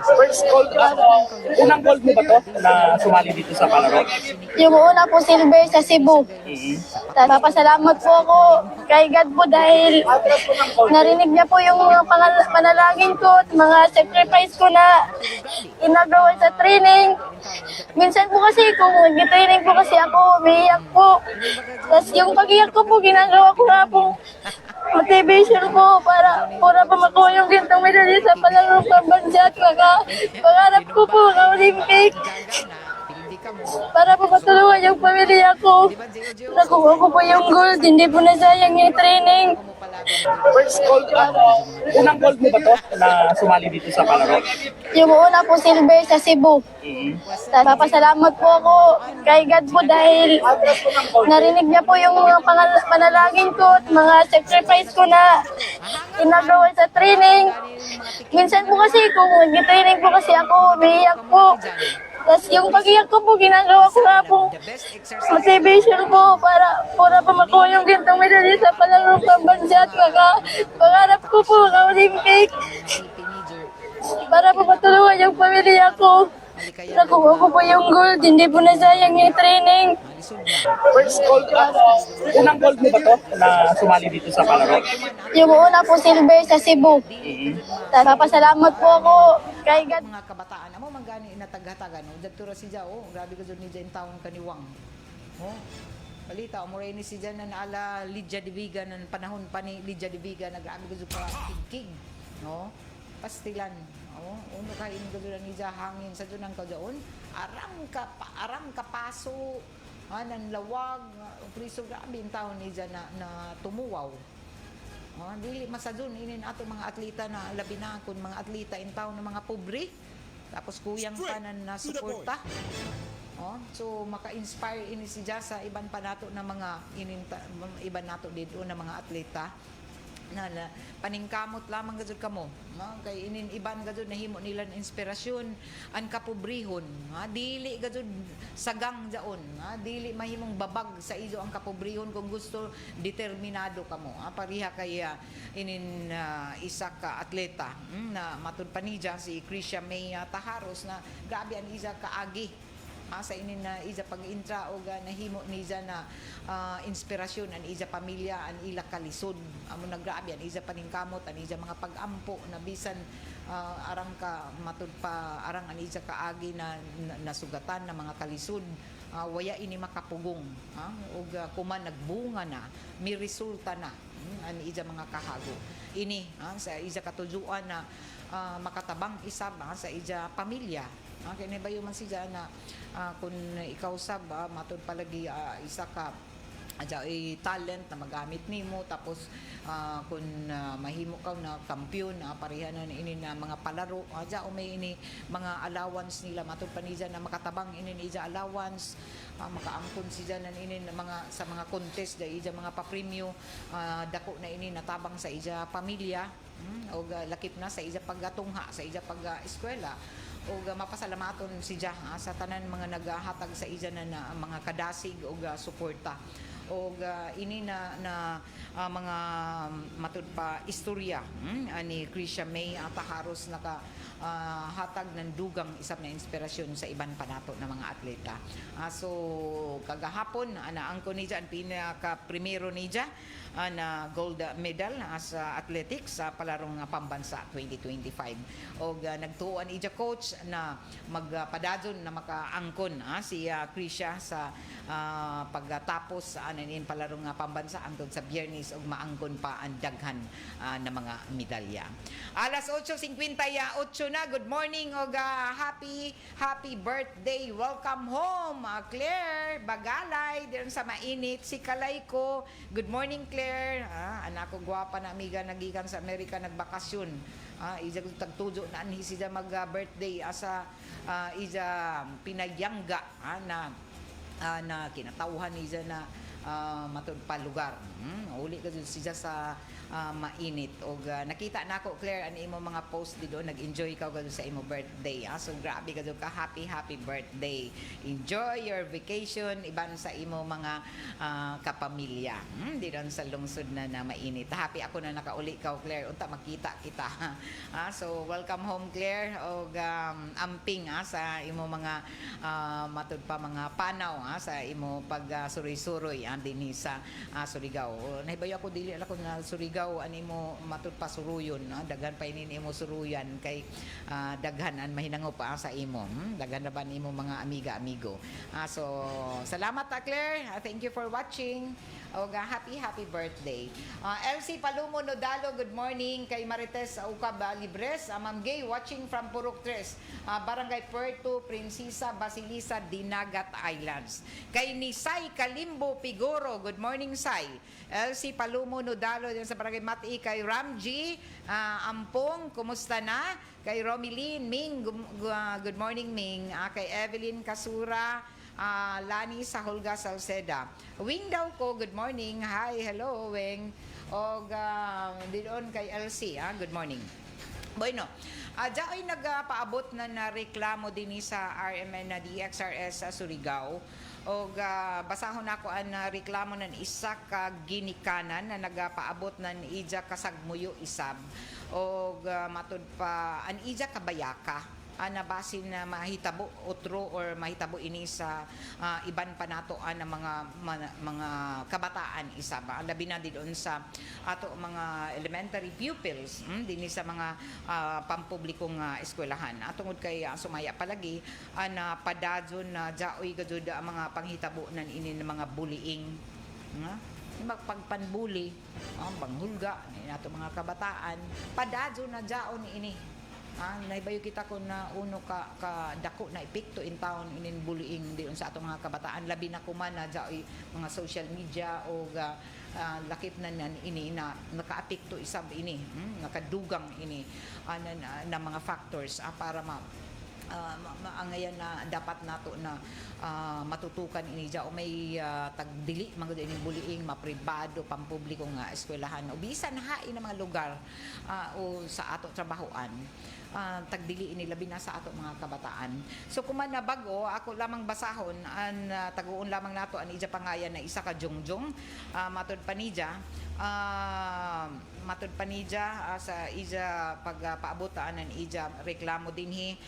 First gold ba? Unang gold mo ba to na sumali dito sa palaro? Yung una po silver sa Cebu. Papasalamat po ako kay God po dahil narinig niya po yung mga panalangin ko at mga sacrifice ko na ginagawa sa training. Minsan po kasi kung nag-training po kasi ako, umiiyak po. Tapos yung pag-iyak ko po, ginagawa ko na po motivation po para po makuha yung gintong medalya sa palarong pambansa at pangarap ko po ng Olympic. Para po matulungan yung pamilya ko. Nakuha ko po yung gold, hindi po nasayang yung training. First gold ba? Unang gold mo ba to na sumali dito sa palaro? Yung una po silver sa Cebu. Papasalamat po ako kay God po dahil narinig niya po yung mga panalangin ko at mga sacrifice ko na ginagawa sa training. Minsan po kasi kung nag-training po kasi ako, umiiyak po. Tapos yung pag-iyak ko po, ginagawa ko na po motivation po para po makuha yung gintong medalya sa palarong pambansa at pangarap ko po ng Olympic. Para po matulungan yung pamilya ko. Nakuha ko po yung gold, hindi po nasayang yung training. First gold ba? Unang gold mo ba to na sumali dito sa palaro? Yung una po silver sa Cebu. Papasalamat po ako kay God. Mga kabataan amo mangani inataghatagan no dagtura si Jao grabe ka jud ni Jen taon kaniwang oh balita mo rin ni si Jen na naala Lydia Diviga ng panahon pa ni Lydia Diviga nagaami ka jud pa kig no pastilan oh uno ka ini ka jud ni hangin sa jud nang kajaon arang ka paso nan lawag priso grabe ang taon ni Jen na tumuwaw. Dili masadun inin ato mga atleta na labi na kun mga atleta in town na mga pobre tapos kuyang pa na suporta. So maka-inspire ini si Jasa iban pa nato na mga iban nato dito na mga atleta na paningkamot lamang gajud kamo kay inin iban gajud nahimo nila ng inspirasyon an kapobrehon dili gajud sagang jaon dili mahimong babag sa izo ang kapobrehon kung gusto determinado kamo pariha kay inin isa ka atleta na matud pa ni si Krisha May Taharos na grabe an isa kaagi sa inin na iza pag-intra o nahimo ni iza na inspirasyon an iza pamilya an ila kalisod amo nagrabi an iza paningkamot an iza mga pag-ampo na bisan arang ka matud pa arang an iza kaagi na nasugatan na mga kalisod waya ini makapugong ug kuman nagbunga na may resulta na an iza mga kahago ini sa iza katujuan na makatabang isab sa iza pamilya. Kaya ba yung man siya na kung ikaw sab matud palagi isa ka adya ay talent na magamit nimo tapos kung mahimo ka na kampiyon pareha na ini na mga palaro adya o may ini mga allowance nila matud pa ni dyan na makatabang ini ija allowance makaangkon si dyan na ini na mga sa mga contest da ija mga papremyo dako na ini natabang sa ija pamilya o lakip na sa ija paggatungha sa ija pag-eskwela o mapasalamaton si Jah sa tanan mga naghahatag sa ija na mga kadasig o suporta o ini na mga matud pa istorya ani Krisha May Taharos naka hatag ng dugang isap na inspirasyon sa iban pa nato na mga atleta. So kagahapon anaangko ni dyan pinaka primero ni dyan na gold medal sa athletics sa palarong pambansa 2025 o nagtuon ija coach na magpadadyon na makaangkon si Krisha sa pagtapos sa anin palarong pambansa angkon sa Biyernes og maangkon pa ang daghan na mga medalya. Alas 8:58 na. Good morning og happy birthday. Welcome home Claire Bagalay diyan sa mainit si Kalay ko. Good morning Claire. Anak ko gwapa na amiga nagikan sa Amerika nagbakasyon. Ija tagtujo na anhi siya mag-birthday asa ija pinayangga na kinatawhan niya na matud pa lugar. Uli ka siya sa mainit og nakita nako Claire ani imo mga post dito nag-enjoy ka sa imo birthday so grabe ka happy birthday, enjoy your vacation iban sa imo mga kapamilya dito sa lungsod na mainit. Happy ako na nakauli ka Claire unta makita kita so welcome home Claire og amping sa imo mga matud pa mga panaw sa imo pag suroy-suroy dinhi sa Surigao. Nahibayo ako dili ako na Surigao ani mo matud pa suruyon daghan pa ini imo suruyan kay daghan an mahinango pa sa imo daghan na ba nimo mga amigo so salamat Claire, thank you for watching og happy birthday. LC Palumo Nodalo, good morning kay Marites Ukab Libres, Ma'am Gay watching from Purok 3 Barangay Puerto Princesa Basilisa Dinagat Islands. Kay Nisay Kalimbo Pigoro, good morning Sai. LC Palumo Nodalo diyan sa Barangay Mati. Kay Ramji Ampong, kumusta na? Kay Romilin Ming, good morning Ming. Kay Evelyn Kasura, Lani sa Hulga Salceda. Wing daw ko, good morning. Hi, hello Wing. Og doon kay LC, good morning. Bueno, diya ay nagpaabot na reklamo din sa RMN na DXRS sa Surigao. Og basahon ako ang reklamo ng isa ka ginikanan na nagpaabot ng ija kasagmuyo isab. Og matud pa an ija kabayaka nabasin na mahitabo otro or mahitabo ini sa iban pa nato na mga kabataan isa ba labi na doon sa ato mga elementary pupils dinhi sa mga pampublikong eskwelahan atungod kay sumaya palagi na padadyon na jaoy gajud ang mga panghitabo nan ini ng mga bullying magpagpanbuli banghulga ni nato mga kabataan padadyon na jaon ini naibayo kita ko na uno ka dako na epekto in town inin bullying diyon sa atong mga kabataan labi na kuman na dya mga social media o lakip na ini na nakaapekto isab ini nakadugang ini na mga factors para ngayon na dapat nato na matutukan ini dya o may tagdili mga ini bullying mapribado pampublikong eskwelahan o bisan hain na mga lugar o sa ato trabahoan tagdili ini labi na sa ato mga kabataan. So kuman na bago ako lamang basahon an taguon lamang nato an ija pangayan na isa ka Jongjong matud panija sa ija pagpaabotan ng ija reklamo dinhi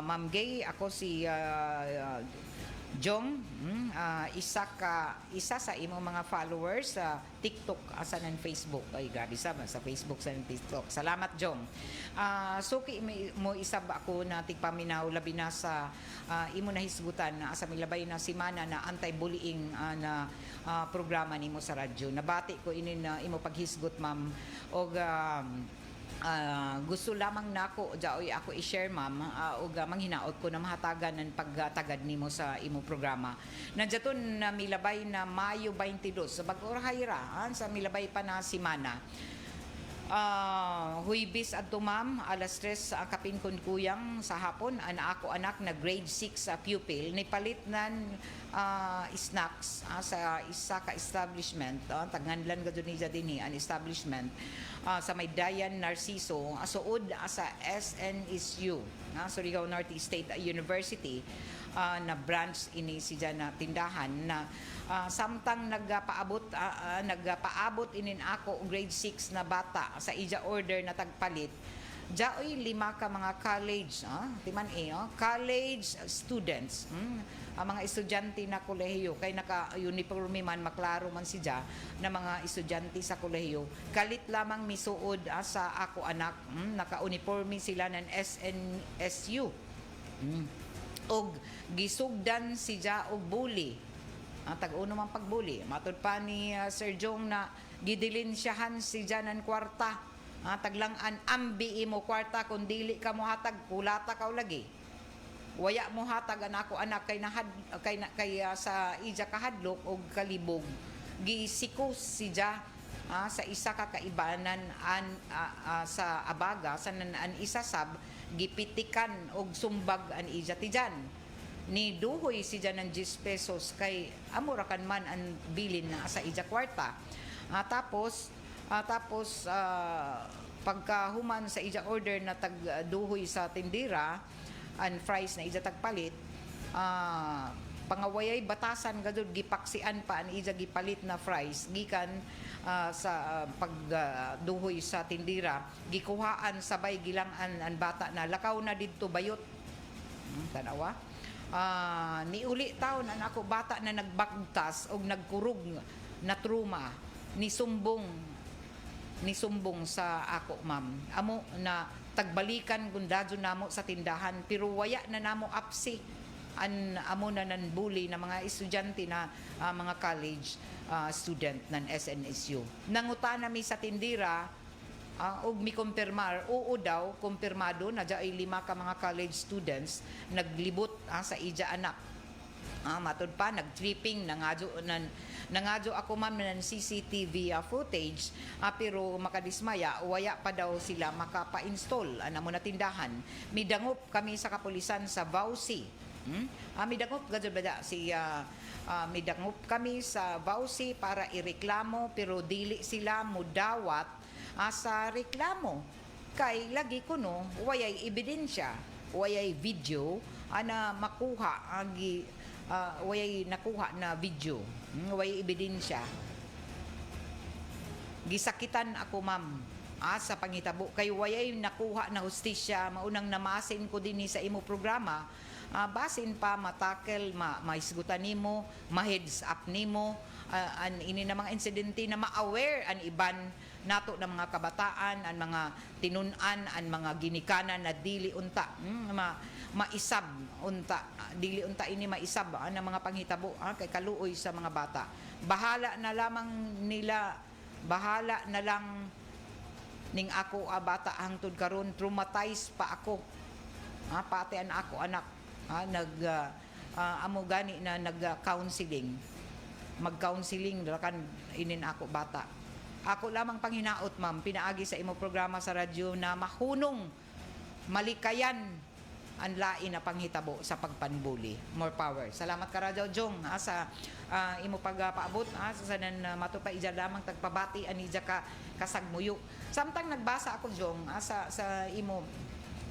Ma'am Gay ako si Jong isa sa imo mga followers sa TikTok asa ng Facebook ay grabe sa Facebook sa TikTok. Salamat Jong. Suki mo isab ako na tigpaminaw labi na sa imo na hisgutan na asa milabay na simana na anti-bullying na programa nimo sa radyo. Nabati ko ini na imo paghisgot ma'am og gusto lamang nako jaoy ako i-share ma'am ug manghinaot ko na mahatagan ng pagtagad nimo sa imo programa. Nadyaton na milabay na Mayo 22 sa bag-o hayra sa milabay pa na simana. Huibis adto ma'am alas 3 sa kapin kun kuyang sa hapon ako anak na grade 6 pupil ni palit nan snacks sa isa ka establishment tagnganlan gadto niya dinhi an establishment sa may Dayan Narciso suod sa SNSU Surigao Northeast State University na branch ini si na tindahan na samtang nagpaabot inin ako grade 6 na bata sa ija order na tagpalit jaoy 5 ka mga college college students ang mga estudyante na kolehiyo kay naka-uniforme man maklaro man siya na mga estudyante sa kolehiyo kalit lamang misuod sa ako anak naka-uniforme sila ng SNSU og gisugdan siya og bully tag-uno man pagbuli matud pa ni Sir Jong na gidilinsyahan siya ng kwarta taglangan ambi mo kwarta kung dili ka mo hatag kulata ka lagi waya mo hatag anako anak kay sa ija kahadlok og kalibog gisikos siya sa isa ka kaibanan sa abaga sa an isasab gipitikan og sumbag an ija tijan ni duhoy siya ng 10 pesos kay amurakan man ang bilin na sa ija kwarta tapos pagkahuman sa ija order na tagduhoy sa tindira and fries na ija tagpalit pangawayay batasan gadud gipaksian pa ang ija gipalit na fries gikan sa pagduhoy sa tindira gikuhaan sabay gilangan ang bata na lakaw na didto bayot tanawa niuli taon ang ako bata na nagbagtas og nagkurog na truma ni sumbong sa ako ma'am amo na tagbalikan gundadyo namo sa tindahan pero waya na namo apsi amo na nanbuli na mga estudyante na mga college student ng SNSU nangutan mi sa tindira og mi kumpirmar oo daw kumpirmado na ay 5 ka mga college students naglibot sa ija anak matud pa nagtripping nangadyo ako ma'am ng CCTV footage pero makadismaya waya pa daw sila makapa-install mo na tindahan midangop kami sa kapulisan sa Vauci midangop gadyo ba si midangop kami sa Vauci para ireklamo pero dili sila mudawat sa reklamo kay lagi kuno wayay ebidensya wayay video ana makuha wayay nakuha na video wayay ebidensya gisakitan ako ma'am sa pangitabo kay wayay nakuha na hustisya maunang namasin ko dinhi sa imo programa basin pa matakel maisgutan nimo ma-heads up nimo ini na mga insidente na ma-aware an iban nato ng mga kabataan ang mga tinunan ang mga ginikanan na dili unta maisab unta dili unta ini maisab ang mga panghitabo kay kaluoy sa mga bata bahala na lang ning ako bata hangtod karon traumatized pa ako pati an ako anak amo gani na nag-counseling mag-counseling kan inin ako bata. Ako lamang panghinaot ma'am, pinaagi sa imo programa sa radyo na mahunong malikayan ang lain na panghitabo sa pagpanbuli. More power. Salamat ka Radyo Jong sa imo pagpaabot sa sanan matupay ija lamang tagpabati ani ija ka kasagmuyo. Samtang nagbasa ako Jong sa imo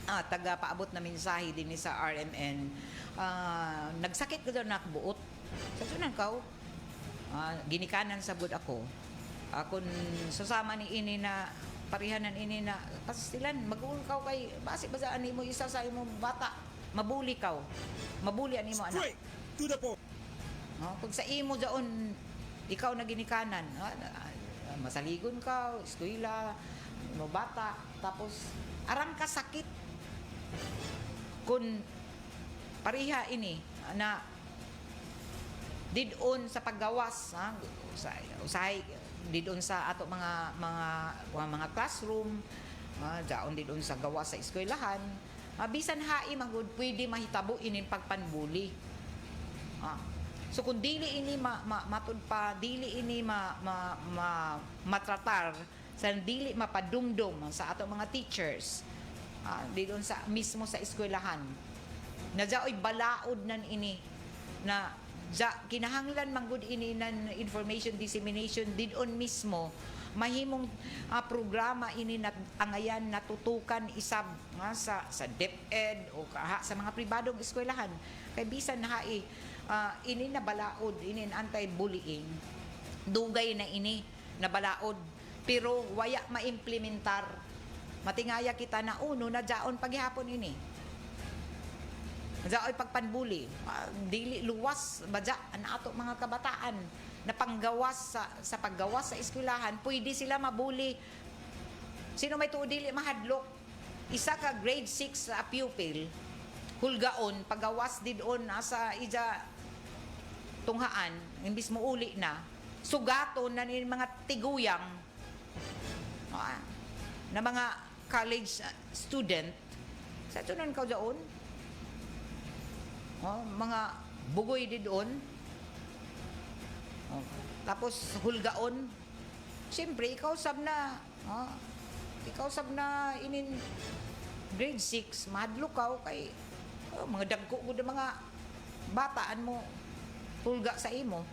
taga-paabot na mensahe din sa RMN. Nagsakit ko daw nakbuot. Sa sunan ka ginikanan sabod ako kung susama ni ini na parihanan ini na pastilan mag-ulkaw kay basi ba sa animo isa sa imo bata mabuli kaw mabuli animo anak Straight to the point. kung sa imo daon ikaw na ginikanan masaligon ka eskwela mo bata tapos arang ka sakit kung pariha ini na didon sa paggawas usahay didon sa ato mga classroom Daon din sa gawa sa eskwelahan. Bisan hai magud pwede mahitabo inin pagpanbuli. So kung dili ini matud pa, dili ini matratar, sa dili mapadumdum sa ato mga teachers, didon sa mismo sa eskwelahan, na jaoy balaod nan ini na kinahanglan manggod ini nan information dissemination didon mismo mahimong programa ini na angayan natutukan isab sa DepEd o sa mga pribadong eskwelahan kay bisan ini na balaod ini anti-bullying dugay na ini na balaod pero waya maimplementar matingaya kita na uno na daon paghihapon ini daoy pagpanbuli dili luwas badya ang ato mga kabataan na panggawas sa paggawas sa eskwelahan pwede sila mabuli. Sino may tuod dili mahadlok isa ka grade 6 pupil hulgaon paggawas didon sa ija tunghaan imbis mo uli na sugaton na ni mga tiguyang na mga college student sa tunan ka daon mga bugoy didon tapos hulgaon siyempre ikaw sab na inin grade 6 mahadlok ka kay mga dagko gud mga bataan mo hulga sa imo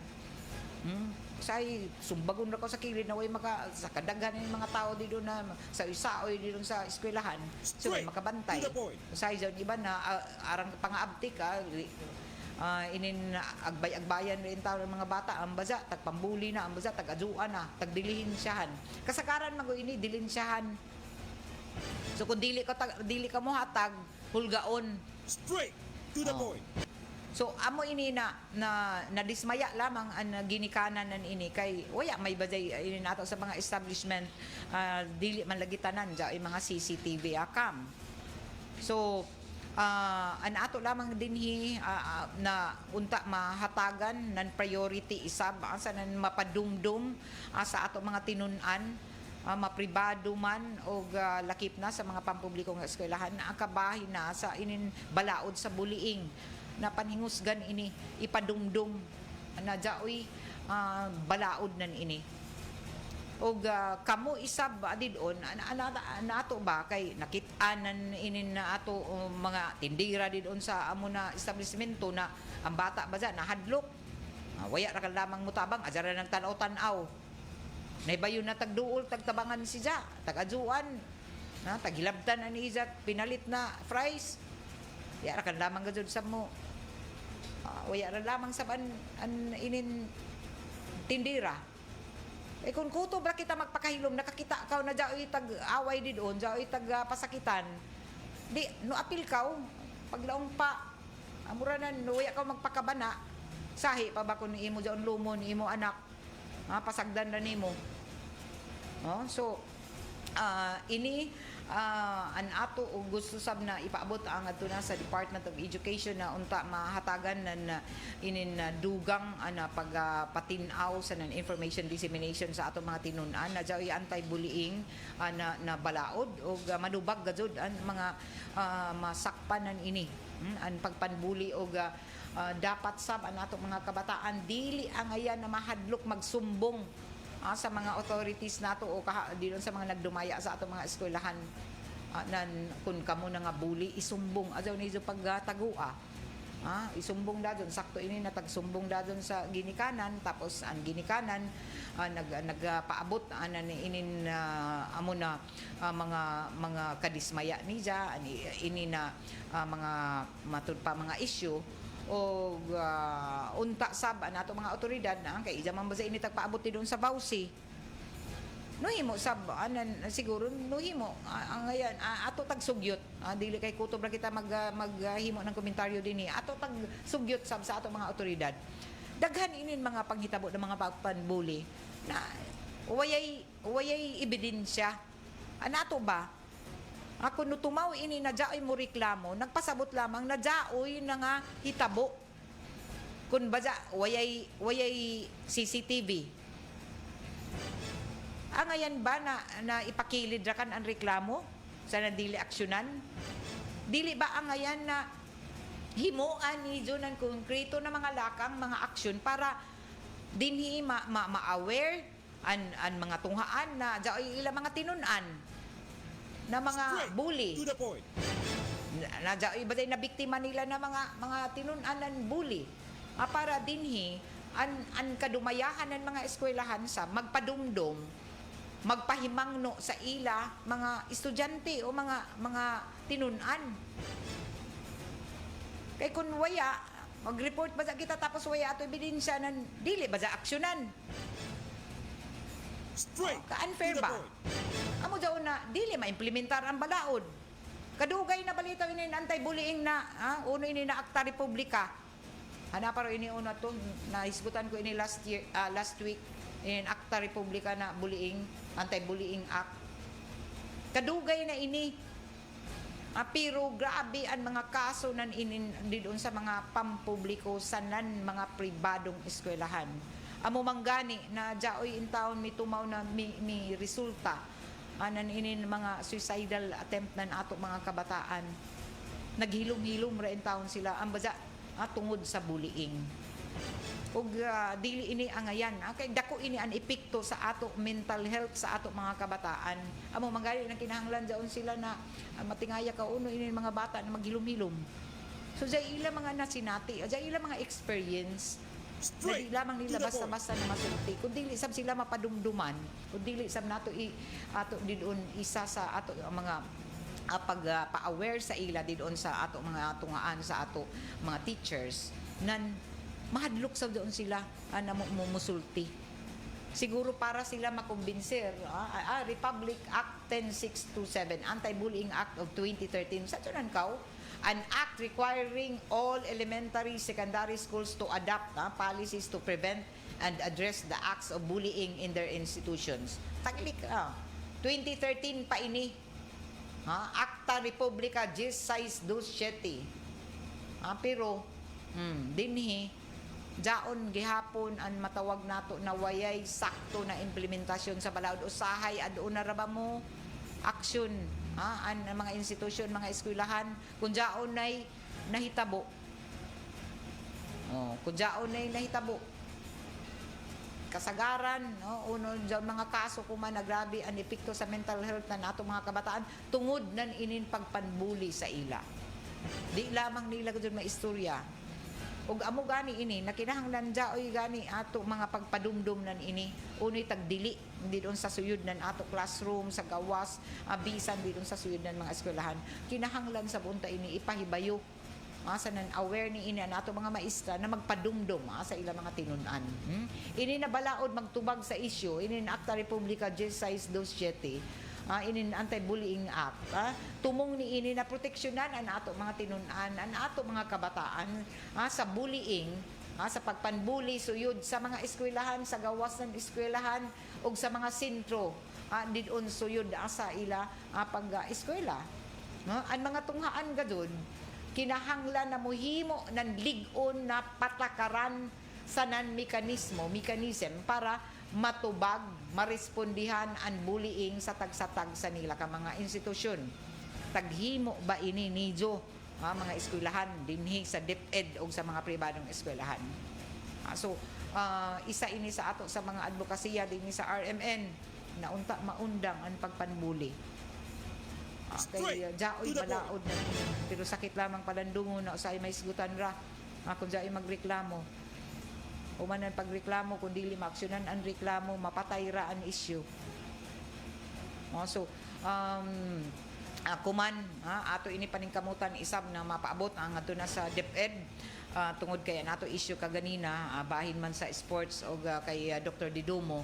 say sumbagon ra ko sa kilid na way sa kadaghan ng mga tao dito na sa isaoy dito sa eskwelahan so way makabantay say jud iba na arang pangaabtik inin agbay-agbayan rin tao ng mga bata ang baza tagpambuli na ang baza tagaduan na tagdilihin siyahan kasakaran mago ini dilinsyahan so kung dili ka mo hatag hulgaon Straight to the point. so amo ini na dismaya lamang ang ginikanan nan ini kay waya may baday ini nato sa mga establishment dili man lagi tanan ja mga CCTV cam so an ato lamang dinhi na unta mahatagan nan priority isab asa nan mapadumdum sa ato mga tinun-an mapribado man o lakip na sa mga pampublikong eskwelahan na akabahin na sa inin balaod sa bullying na panhingusgan ini ipadumdum na jaoy balaod nan ini og kamo isab didon ato ba kay nakit-anan inin na ato mga tindira didon sa amo na establishmento na ang bata ba na hadlok waya ra ka lamang mutabang ajaran ng tanaw-tanaw naibayon na tagduol tagtabangan si ja tagadjuan tagilabtan na ni Isaac pinalit na fries waya ra ka lamang gajud sa mo waya ra lamang sa inin tindira kung kutob ra kita magpakahilom nakakita ka na jaoy tag away didon jaoy tag pasakitan di no apil ka paglaong pa amura na nuya ka magpakabana sahi pa ba kun imo jaon lumon imo anak pasagdan na nimo so ini an ato og gusto sab na ipaabot ang adto na sa Department of Education na unta mahatagan na inin dugang ana pagpatinaw sa information dissemination sa ato mga tinun-an na jaoy anti-bullying na balaod og madubag gajud ang mga masakpanan ini ang pagpanbuli og dapat sab ang ato mga kabataan dili ang ayan na mahadlok magsumbong sa mga authorities nato o dito sa mga nagdumaya sa ato mga eskwelahan nan kun kamo na nga bully isumbong ajaw ni pagtagua isumbong dadon sakto ini natagsumbong dadon sa ginikanan tapos ang ginikanan nagpaabot inin amo na mga kadismaya niya ini na mga matud pa mga issue o unta sab nato mga otoridad na kay jaman ba sa ini tagpaabot doon sa Bausi no himo sab siguro no himo ang ngayon ato tag sugyot dili kay kutob ra kita maghimo ng komentaryo dinhi ato tag sugyot sab sa ato mga otoridad daghan inin mga panghitabo ng mga pagpanbuli na wayay ebidensya anato ba ako no tumaw ini na jaoy mo reklamo nagpasabot lamang na jaoy na nga hitabo kun baja wayay CCTV angayan ba na ipakilid ra kan ang reklamo sa dili aksyonan? Dili ba ang ayan na himuan ni Jonan konkreto na mga lakang, mga aksyon para dinhi ma-aware an mga tunghaan na dyaoy ila mga tinunan na mga bully. To the point. Na dyaoy ba na biktima nila na mga tinunan ng bully. Para dinhi an kadumayahan ng mga eskwelahan sa magpadumdum, magpahimangno sa ila mga estudyante o mga tinunan. Kay kun waya, mag-report ba sa kita tapos waya ato ebidensya nan dili ba sa aksyonan? Straight Ka-unfair to the ba? point. Amo daw na dili ma-implementar ang balaod. Kadugay na balita ini anti-bullying na uno ini na akta republika. Hanaparo ini uno to nahisgutan ko ini last week in akta republika na bullying, anti-bullying act. Kadugay na ini. Pero grabe ang mga kaso nan inin doon sa mga pampubliko sanan mga pribadong eskwelahan. Amo manggani na dyaoy in town mi tumaw na mi resulta anan inin mga suicidal attempt nan ato mga kabataan. Naghilom-hilom ra in town sila ang baza tungod sa bullying. Ug dili ini angayan kay dako ini an epekto sa ato mental health sa ato mga kabataan. Amo mangali nang kinahanglan daon sila na matingaya ka uno ini mga bata na maghilom-hilom. So jay ila mga nasinati, jay ila mga experience na di lamang nila basta-basta na masulti. Kung dili sab sila mapadumduman, kung dili sab nato ato didon isa sa ato mga pa-aware sa ila didon sa ato mga tungaan sa ato mga teachers nan mahadlok sa doon sila na mumusulti. Siguro para sila makumbinser. Republic Act 10627, Anti-Bullying Act of 2013. Sa tunan kaw, an act requiring all elementary, secondary schools to adopt policies to prevent and address the acts of bullying in their institutions. Tagilik, 2013 pa ini. Acta Republica 1627. Pero, dinhi, daon gihapon ang matawag nato na wayay sakto na implementasyon sa balaod usahay adto na ra ba mo aksyon ang mga institusyon, mga eskwelahan kung daon nay nahitabo. Kung daon nay nahitabo kasagaran uno diyan mga kaso kuman nagrabe ang epekto sa mental health na nato mga kabataan tungod nan inin pagpanbuli sa ila. Di lamang nila gud maistorya. Ug amo gani ini nakinahanglan dyaoy gani ato mga pagpadumdum nan ini unoy tagdili didon sa suyod nan ato classroom sa gawas bisan didon sa suyod nan mga eskwelahan kinahanglan sa bunta ini ipahibayo sa nan aware ni ini nato mga maestra na magpadumdum sa ila mga tinunan. Ini na balaod magtubag sa issue ini na Acta Republica 1627 inin Anti-Bullying Act. Tumong ni ini na proteksyonan ang ato mga tinunan, ang ato mga kabataan sa bullying, sa pagpanbuli suyod sa mga eskwelahan, sa gawas ng eskwelahan ug sa mga sentro didon suyod sa ila pag-eskwela. Ang mga tunghaan gadud kinahanglan na mohimo ng lig-on na patakaran sa mechanism para matubag, marespondihan ang bullying sa tagsatag sa nila ka mga institusyon. Taghimo ba ini nidyo mga eskwelahan dinhi sa DepEd o sa mga pribadong eskwelahan. So, isa ini sa ato sa mga advokasya dinhi sa RMN na unta maundang ang pagpanbuli. Kay jaoy balaod na pero sakit lamang palandungon na usay may sigutan ra kung jaoy magreklamo. Umanan pagreklamo kung dili maaksyonan ang reklamo mapatay ra ang issue. So kuman ato ini paningkamutan isab na mapaabot ang ato na sa DepEd tungod kay nato issue kaganina bahin man sa sports o kay Dr. Didumo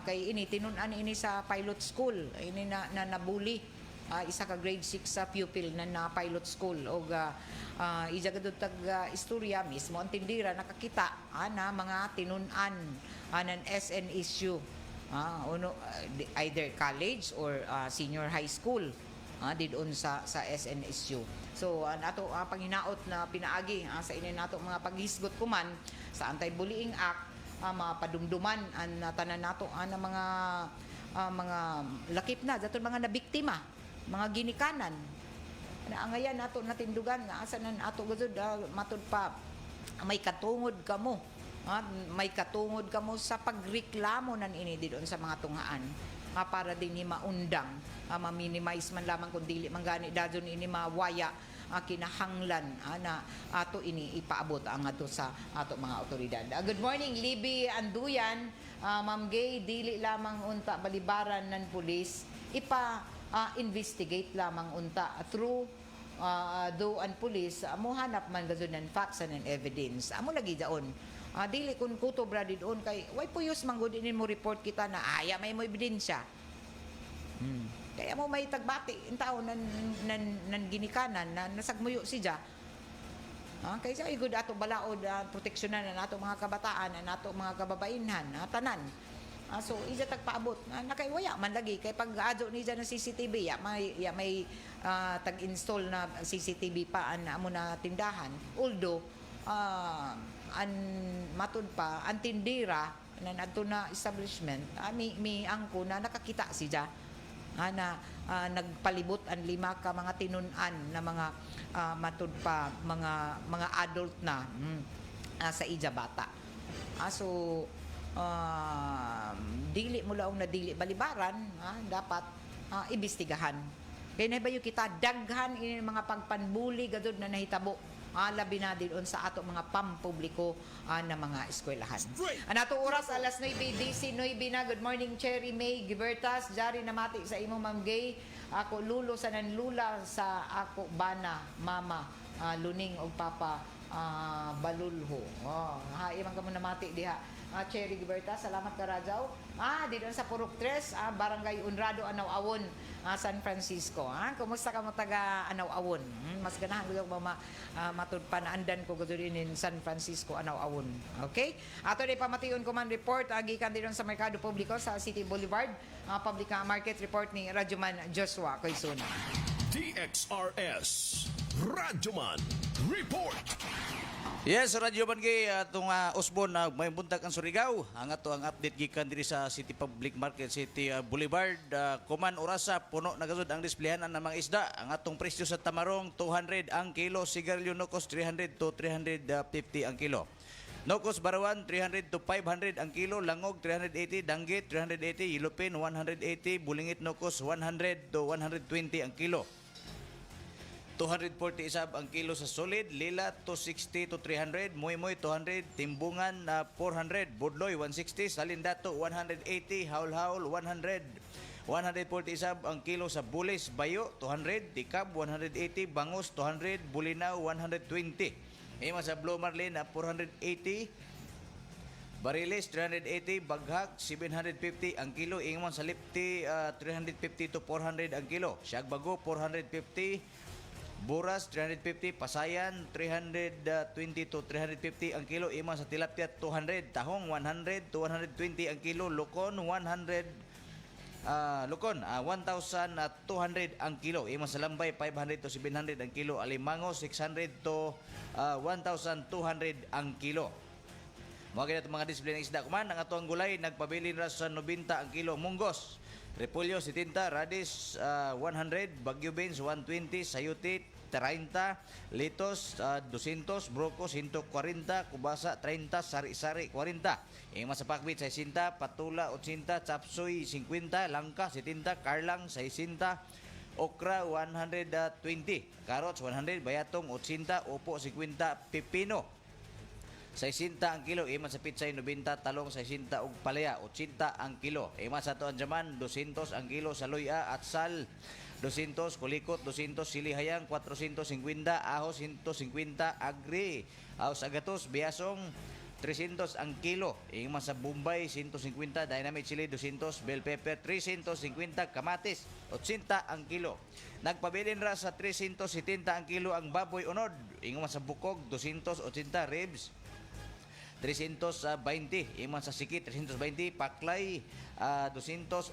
kay ini tinun-an ini sa pilot school ini na nabuli isa ka grade 6 sa pupil na pilot school o ijagadod tag istorya mismo ang tindira nakakita na mga tinun-an ng SN issue either college or senior high school didon sa SNSU. So nato panghinaot na pinaagi sa ini nato mga paghisgot kuman sa Anti-Bullying Act mapadumduman ang tanan nato mga lakip na daton mga nabiktima mga ginikanan. Ngayon nato natindugan nga asa nan ato gud matud pa may katungod kamo. May katungod kamo sa pagreklamo nan ini didon sa mga tunghaan para din ni maundang ma-minimize man lamang kung dili man gani dadon ini mawaya kinahanglan na ato ini ipaabot ang ato sa ato mga otoridad. Good morning Libby Anduyan. Ma'am Gay, dili lamang unta balibaran ng pulis investigate lamang unta through do ang pulis mo hanap man gazon ng facts and evidence amo lagi daon. Dili kun kuto bra doon kay way puyos manggod inin mo report kita na aya may mo ebidensya. Kaya mo may tagbati in tao nan ginikanan na nasagmuyo siya. Kaysa igud ato balaod proteksyonan na nato mga kabataan na nato mga kababainhan tanan. So isa tagpaabot nakaiwaya man lagi kay pag adto ni na CCTV may tag-install na CCTV pa amo na tindahan. Although an matud pa ang tindira na adto na establishment mi angko na nakakita siya na nagpalibot ang 5 ka mga tinun-an na mga matud pa mga adult na sa ija bata. So dili mo laong na dili balibaran dapat imbestigahan. Kaya nabayo kita daghan ini mga pagpanbuli gadud na nahitabo labi na din sa ato mga pampubliko na mga eskwelahan. Anato oras alas 9:19 na. Good morning Cherry May Gibertas, jari namati sa imo Ma'am Gay. Ako lulo sa nanlula sa ako bana mama luning og papa balulho. Hai man kamo namati diha. Cherry Gibertas, salamat ka Rajaw. Dito sa Purok 3, Barangay Unrado, Anaw-Awon, San Francisco. Kumusta ka mo taga Anaw-Awon? Mas ganahan ko yung matud panaandan ko gusto din in San Francisco, Anaw-Awon. Okay? Ato di pamation ko man report, gikan din sa Merkado Publiko sa City Boulevard, Public Market Report ni Radyoman Joshua Coysuna. DXRS Radyoman Report. Yes, Radyo Bangay, itong Osbon na may buntag ang Surigao. Ang ato ang update gikan diri sa City Public Market, City Boulevard. Kuman orasa, puno nagasod ang displeyanan ng mga isda. Ang atong presyo sa tamarong, 200 ang kilo. Sigarilyo nokos, 300 to 350 ang kilo. Nokos barawan, 300 to 500 ang kilo. Langog, 380. Danggit, 380. Yilupin, 180. Bulingit nokos, 100 to 120 ang kilo. 240 isab ang kilo sa solid, lila 260 to 300, moy 200, timbungan 400, budloy 160, salindato 180, haul-haul 100. 140 isab ang kilo sa bulis, bayo 200, tikab 180, bangus 200, bulinaw 120. Ima sa Blue Marlin 480, Bariles 380, baghag 750 ang kilo. Ingman sa Lipti 350 to 400 ang kilo. Siagbago 450, Buras 350, Pasayan 320 to 350 ang kilo. Ima sa Tilapia 200, Tahong 100 to 120 ang kilo. Lukon 100 1,200 ang kilo. Ima sa Lambay 500 to 700 ang kilo. Alimango 600 to 1,200 ang kilo. Mga ganito mga display ng isda kuman. Ang atong gulay nagpabilin ra sa 90 ang kilo. Munggos Repolyo 70, Radish 100, Bagyo Beans 120, Sayote 30, Litos 200, Broko 140, Kubasa 30, Sari-sari 40. Ima sa Pakbit 60, Patula 80, Chapsoy 50, Langka 70, Karlang 60, Okra 120, Carrots 100, Bayatong 80, Upo 50, Pipino 60 ang kilo. Ima sa pitsay 90, talong 60 ug palaya 80 ang kilo. Ima sa tuan jaman 200 ang kilo sa luya at sal 200, kulikot 200, sili hayang 450, ahos 150, agri, ahos agatos, biasong 300 ang kilo. Ima sa Bombay 150, dynamite chili 200, bell pepper 350, kamatis 80 ang kilo. Nagpabilin ra sa 370 ang kilo ang baboy unod. Ima sa Bukog 280, ribs 320, iman sa Sikit 320, Paklay 280,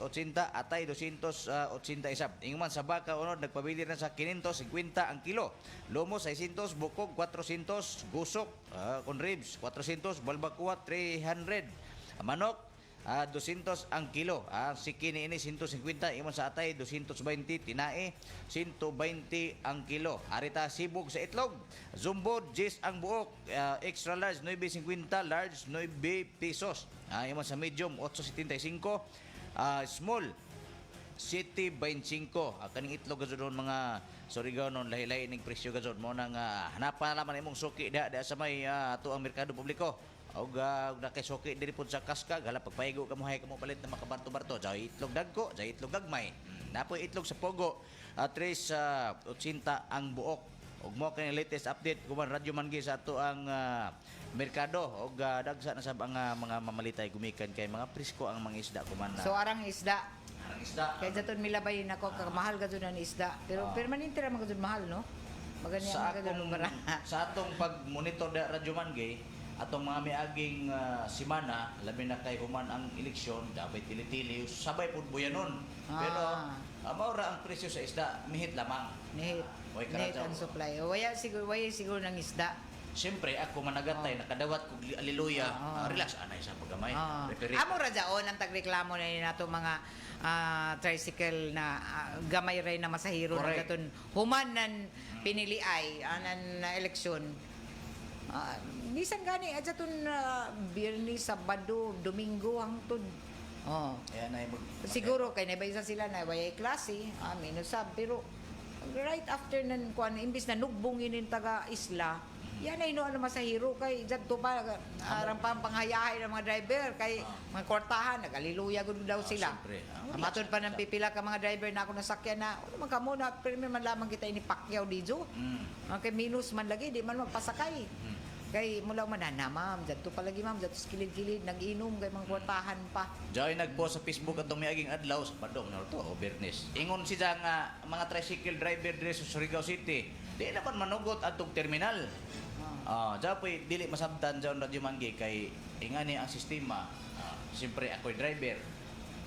Atay 280 isab. Iman sa Baka unod nagpabili na sa 550 ang kilo. Lomo 600, Bukog 400, Gusok con ribs 400, Balbacoa 300, Manok 200 ang kilo. Si kini ini 150, imong sa atay 220, tinae 120 ang kilo. Arita sibog sa itlog. Jumbo 10 ang buok, extra large 9.50, large 9 pesos. Imong sa medium 8.75, small City 25. Kaning itlog gazud mga Surigao non lahi-lahi ning presyo gazud mo nang hanapan naman imong suki da sa may ato ang merkado publiko. Og na kay suki diri pud sa Kaskag hala pagpaigo ka mo hay ka mo palit na makabarto-barto. Jay itlog dagko, jay itlog gagmay. Napoy itlog sa Pogo 3.80 ang buok. Og mo kay latest update kuman radyo mangi sa ato ang merkado og dagsa na sab ang mga mamalitay gumikan kay mga presko ang mga isda kuman na. So arang isda. Ang isda. Kaya daton milabay nako kamahal gazud ang isda. Pero permanente ra man gazud mahal no. Magani sa ang gazud bara. sa atong pag-monitor da Radyo Mangge atong mga miaging simana labi na kay human ang eleksyon dapat tili-tili sabay pud buyanon pero mao ra ang presyo sa isda mihit lamang Nihit. Way Nihit karadyaw. ang supply. Waya siguro ng isda. siyempre ako managatay nakadawat kog aleluya relax anay sa paggamay referee Amo ra jaon ang tagreklamo na ni nato mga tricycle na gamay ray na masahiro na Correct. daton human nan pinili ay anan na eleksyon. Bisan gani adya tun Biyernes, Sabado, Domingo hangtod. ayan ay Siguro kay nabaysa sila na wayay klase, minusab pero right after nan kuan imbis na nugbungin in taga isla. Yan ay noon naman sa hero kay dito pa arang panghayahay ng mga driver kay mga kwartahan nagaliluya gud daw sila. siyempre. Matod pa ng pipila ka mga driver na ako nasakyan na ano man kamo na premium man lamang kita ini Pacquiao dito. Kay minus man lagi di man magpasakay. Kay mula man na ma'am dito pa lagi ma'am dito sa kilid-kilid nag-inom kay mga kwartahan pa. Joy nagpost sa Facebook atong miaging adlaw sa padong na to Bernes. Ingon siya nga mga tricycle driver diri sa Surigao City. Di naman manugot atong terminal. Japoy dili masabtan sa Radyo Mangge kay ingani ang sistema. Siyempre ako'y driver.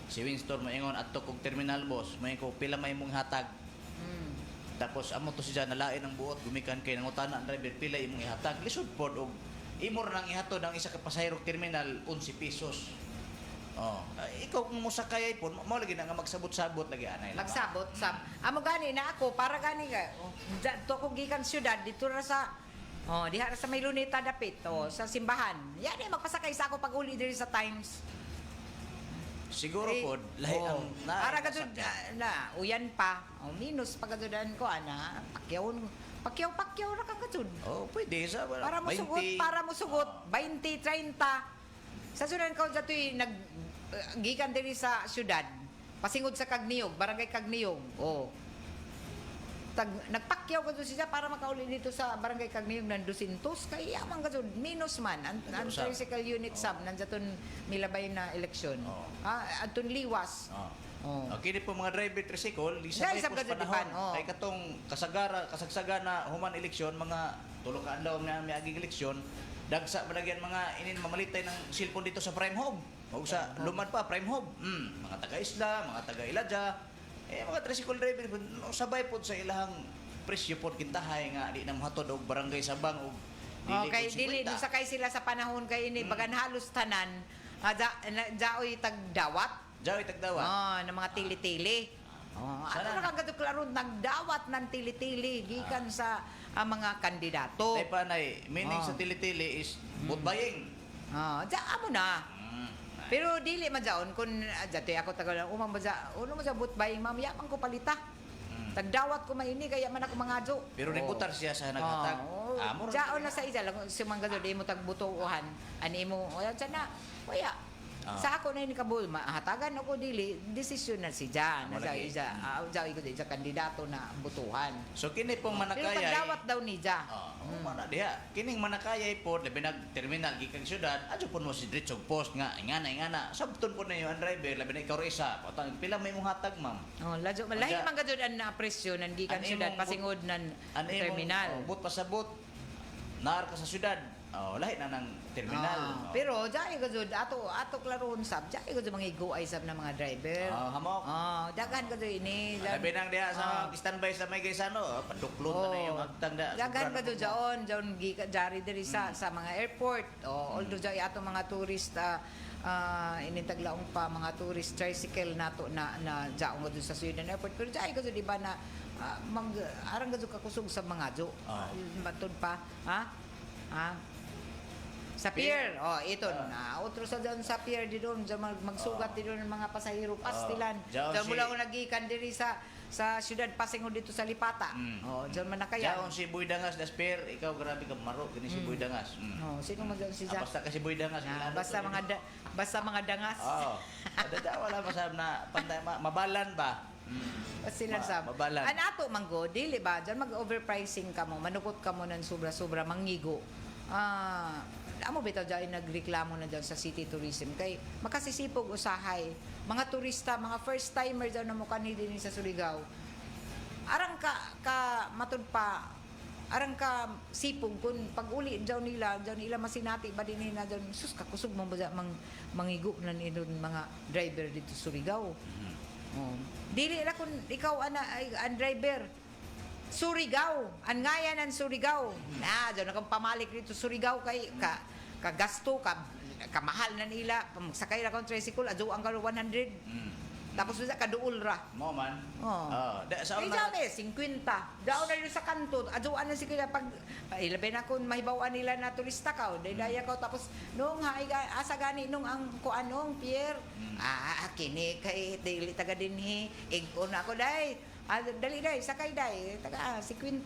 Si Winston maingon adto kog terminal boss, may ko pila may mong hatag. Tapos amo to siya nalain ang buot gumikan kay nangutana ang driver pila imong ihatag. Lisod pod og imo ra nang ihatod ang isa ka pasahero terminal 11 pesos. Ikaw kung musakay pod mo lagi na nga magsabot-sabot lagi anay. Magsabot sab. Amo gani na ako para gani ka. Dito ko gikan syudad dito ra sa diha ra sa may Luneta dapit sa simbahan. Yan ay magpasakay sa ako pag uli diri sa Times. Siguro pod lahi ang para gadud na uyan pa. Minus pagadudan ko ana pakyaw ra ka gadud. Pwede sa Para mo sugot 20 30. Sa sudan ko datoy gikan diri sa syudad. Pasingod sa Kagniyog, barangay Kagniyog. Nagpakyaw ka siya para makauli dito sa barangay Kagniyog ng 200 kay amang gazud minus man ang tricycle unit sub nandaton milabay na eleksyon aton liwas Kini po mga driver tricycle lisa Dahil sa po sa kadadipan, panahon ay katong kasagsaga na human eleksyon mga tulo ka adlaw na may aging eleksyon dagsa balagyan mga inin mamalitay ng cellphone dito sa Prime Hub o sa lumad pa Prime Hub mga taga-isla mga taga-Iladya mga tricycle driver sabay pod sa ilahang presyo pod kintahay nga di na mohatod og barangay Sabang og kay dili do sakay sila sa panahon kay ini bagan halos tanan jaoy tagdawat Jaoy tagdawat ng mga tili-tili ano na kagad klaro nagdawat ng tili-tili gikan sa mga kandidato tay panay meaning sa tili-tili is butbaying amo na. Pero dili man jaon kun dati ako tagal umang baza uno mo sa butbaying mamaya man ko palita. Tagdawat ko maini kaya man ako mangadyo. pero nagbutar siya sa naghatag Jaon na sa isa lang sumangga di mo tagbutuhan ani mo wala na. Waya. Sa ako na ini kabul mahatagan ako dili desisyon na si Jan na sa isa jaoy ko di sa kandidato na butuhan. so kini pong Pero manakayay tagdawat daw ni Ja. mana diha kining manakayay pod labi nag terminal gikan syudad adyo pud mo si diretso post nga ingana sabton po na yung driver labi na ikaw ra isa patang pila may mong hatag ma'am Lajo lahi man gadud ang presyo nan gikan syudad pasingod nan terminal. but pasabot nar ka sa syudad lahi na ng terminal Pero jay gadud ato klaron sab jay gadud mga iguay sab na mga driver. hamok Daghan gadud ini. labi nang diha sa standby sa may gaysano paduklon na yung hagtang da Daghan gadud jaon gikan jari diri sa mga airport. Although jay ato mga tourist inintaglaong pa mga tourist tricycle nato na jaong nga dun sa Sweden Airport. Pero dyan ka di ba na arang ka kakusog sa mga jo. Matod pa, ha? Sa pier. Ito na. Otro sa dyan sa pier di doon. Dyan magsugat di doon ng mga pasahero. Pastilan. Dyan mula ko nagikan diri sa siyudad Pasig dito sa Lipata. Dyan man na kaya. Jaon si Boy Dangas das per, ikaw grabe ka maro gani si Boy Dangas. Sino man dyan si Jack? Basta kasi Boy Dangas. Basta mga dangas. Ada wala masab na pantay mabalan ba? Sila sab. Mabalan. Ato manggo dili ba diyan mag-overpricing ka mo, manukot ka mo ng sobra-sobra mangigo. Amo bitaw diyan nagreklamo na diyan sa City Tourism kay makasisipog usahay mga turista, mga first timer diyan na mo kanhi din sa Surigao. Arang ka matud pa arang ka sipog kun pag-uli daw nila masinati ba din na diyan sus ka kusog mo ba mangigo na nindon mga driver dito sa Surigao. Dili ra kun ikaw ang driver Surigao, ang ngayan ng Surigao. Diyan akong pamalik dito Surigao kay kagasto ka mahal na nila. Sakay ra kong tricycle, adyo ang 100. Tapos sa kaduol ra. Mo man. Sa Kaya dami, 50. Daon na yun sa kanto. Adyoan na si kaya pag ilabi na kung mahibawan nila na turista ka. Daya ka tapos nung asa gani nung ang kuanong pier. Kini kay dili taga dinhi. Igon ako dai. Dali dai, sakay dai. Taga 50,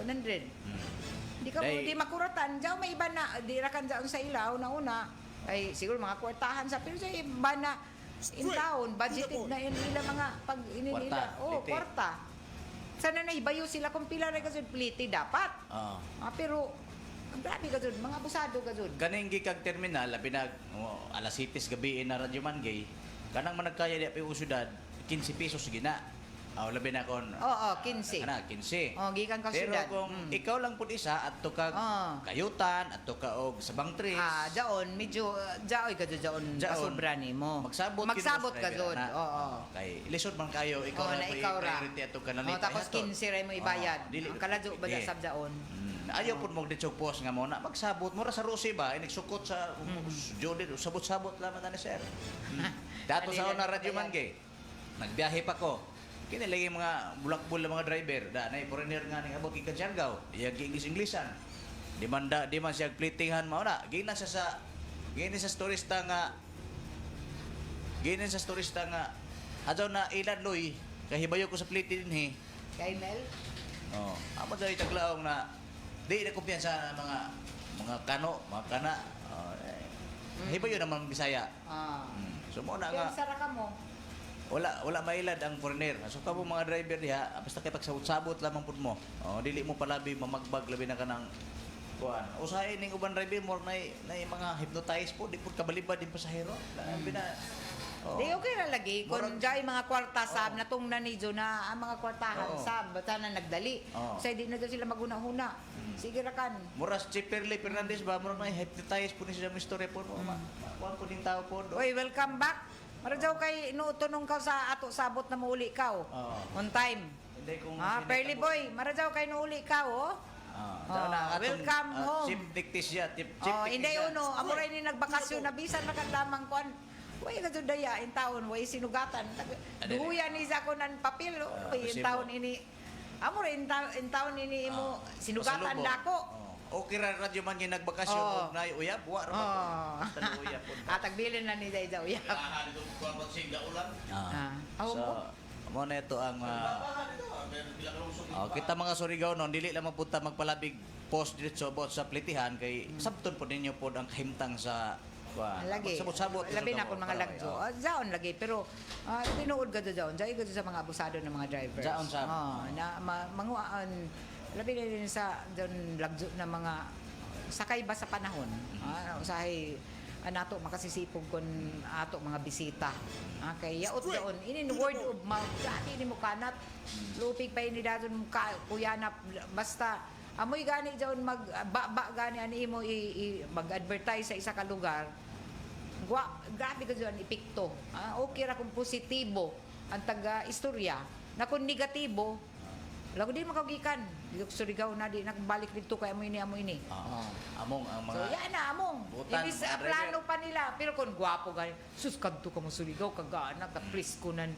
100. Di makuratan. Diyaw may iba na di ra kan sa ilaw na una. Ay siguro mga kwartahan sa pero sa iba na in town, budgeted na yun nila mga pag nila. Kwarta. Sana nahibayo sila kung pila na kasud pliti dapat. Pero ang grabe ka dun, mga abusado ka dun. Kaning gikag terminal, pinag alas 7 gabi na Radyo Mangay, kanang managkaya di pa syudad, 15 pesos gina. Labi na kon. 15. 15. Gikan ka Pero syudad. kung ikaw lang pud isa adto ka kayutan, adto ka og sabang tres. Daon medyo jaoy ka jaon kasobra nimo. Magsabot ka dun. Kay lisod man kayo ikaw na ikaw ra. priority ato ka nalipay. Tapos 15 ray mo ibayad. Ang kaladyo ba sa daon? Ayaw pud mo dito post nga mo na magsabot mo ra sa Rusi ba inisukot sa Jodid sabot-sabot lamang na ni sir. Dato sa una Radyo Mangay. Nagbiyahe pa ko. Kinilagay mga bulakbol na mga driver da na foreigner nga ning abot gikan Siargao iya English-Englishan di man siya plitingan mao na gina sa turista nga adto na ilan loy kahibayo ko sa pliti dinhi Kay Mel? amo dali taglaong na di na kumpiyansa na mga kano mga kana hibayo naman Bisaya so mo na nga Sara ka mo. wala mailad ang foreigner. So kamo mga driver diha, basta kay pagsabot-sabot lamang pud mo. Dili mo palabi mamagbag labi na kanang kuan. Usahay ning uban driver mo na mga hypnotize po, di pud kabalibad din pasahero. Labi na. Di okay ra lagi kun jay mga kwarta sab natong nanidyo na ang mga kwartahan sab basta na nagdali. Say di na daw sila maguna-huna. Sige ra kan. Muras Chiperle Fernandez ba mo na hypnotize po ni siya istorya po mo. Kuan po ding tao po. Oy, welcome back. Marajaw kay inuutunong ka sa ato sabot na muuli ka on time. Hindi kung Pearly boy, marajaw kay nuuli ka welcome home. Chip dictis siya, chip hindi uno, amo ray ni nagbakasyon na bisan man lamang kon. Way ka daya in taon, way sinugatan. Duhuyan ni sa ko nan papel, in taon ini. Amo ray in taon ini imo sinugatan dako. Okay ra Radyo man yung nagbakasyon og nay uyab wa ra basta uyab pud. Tagbilin na ni Dayda uyab. Mo na ito ang kita mga Surigao non dili lang mapunta magpalabig post dito sa plitihan kay sabton po ninyo pod ang kahimtang sa lagi. Sabot-sabot. Labi na akong mga lagjo. Jaon lagi pero tinuod ka jaon. Jay ka sa mga abusado ng mga drivers. Jaon sa na manguan labi na din sa doon lagjo na mga sakay ba sa panahon. Usahay nato makasisipog kon ato mga bisita. Kay yaot doon in word of mouth dati ni mo kanat lupig pa ini dadon kuyanap basta amoy gani daw magbaba gani ani imo mag-advertise sa isa ka lugar. Grabe ka diyan epekto. Okay ra kung positibo ang taga istorya na kung negatibo Lago di makagikan. Dito sa Surigao na di nakabalik dito kay amo ini. Among ang So mga yan na among. Butan, Hindi sa mga driver. plano pa nila. Pero kung gwapo gani, sus kadto ka mo Surigao kagana ka please kunan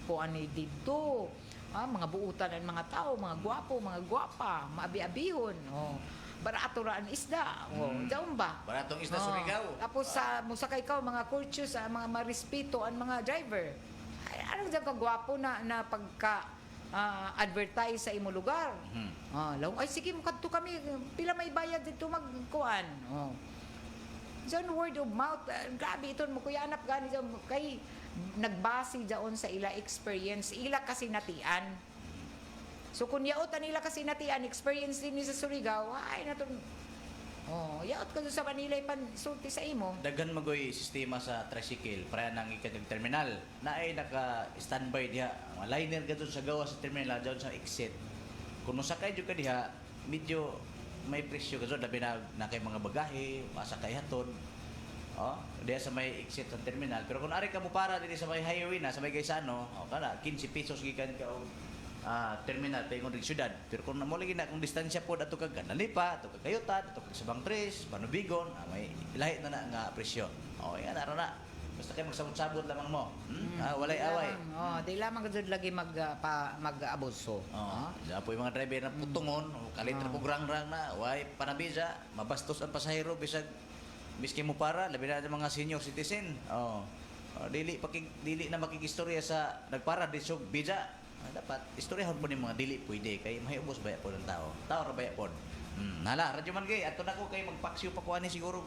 ko ani dito. Mga buutan ang mga tao, mga gwapo, mga gwapa, maabi-abihon. Barato ra ang isda. Daon ba? baratong isda Surigao. Tapos sa musakay ka mga courteous, mga marespeto ang mga driver. Ay, anong dyan ka gwapo na pagka advertise sa imo lugar. Ay sige mo kadto kami pila may bayad dito magkuan. Diyan word of mouth, grabe ito mo kuya anak gani dyan kay nagbase diyon sa ila experience, ila kasi natian. So kung yaot nila kasi natian, experience din ni sa Surigao, ay naton. Yaot ka sa Manila sulti sa imo. Daghan magoy sistema sa tricycle para nang ikatag terminal na ay naka-standby diha. Mga liner gadto sa gawa sa terminal diyon sa exit. Kung sakay jud ka diha, medyo may presyo gadto labi na kay mga bagahe, masakay hatod. Diya sa may exit sa terminal. Pero kung ari ka mo para dili sa may highway na sa may Gaisano, kana 15 pesos gikan ka og terminal paingon ring syudad. Pero kung mo lagi na kung distansya pod ato kag Nalipa, ato kag Kayutan, ato kag Sabang Tres, Panubigon, may lahi na nga presyo. Yan ara na. Basta kay magsabot-sabot lamang mo. Walay away. Di lamang gud lagi mag-abuso. Po yung mga driver na putungon, kalitra po grang-grang na, way panabisa, mabastos ang pasahero bisag miski mo para labi na sa mga senior citizen. Dili na makikistorya sa nagpara di sug bija. Dapat istoryahon po ni mga dili pwede kay mahiubos baya po ng tao. Tao ra baya po. Hala, radyo man kay ato nako kay magpaksiw pa kuani siguro.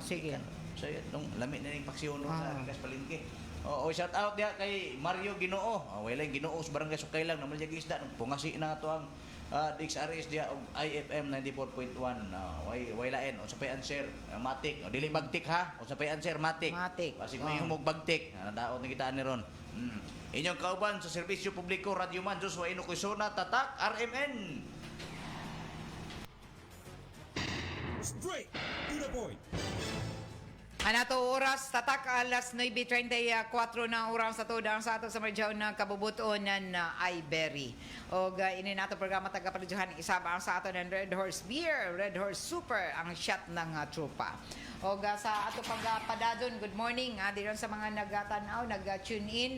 Sige. So itong lami na ning paksiw no sa Gas Palengke. Shout out dia kay Mario Ginoo. Wala Ginoo sa barangay Sukay lang naman jagi isda pungasi na to ang DXRS dia og IFM 94.1 way lain o sa pay answer matik dili bagtik ha o sa pay answer matik basig may humog bagtik nadaot na kita ni ron. Inyong kauban sa serbisyo publiko Radyo Man Joshua Ino Quezona Tatak RMN. Straight to the point. Anato oras tatak alas 9:34 na oras sa tudang sa ato sa medyo na kabubuton na Ibery. Og ini nato programa taga-produsyohan isaba sa ato ng Red Horse Beer, Red Horse Super ang shot ng tropa. Og sa ato pagpadadon, good morning diron sa mga nagtanaw, nag-tune in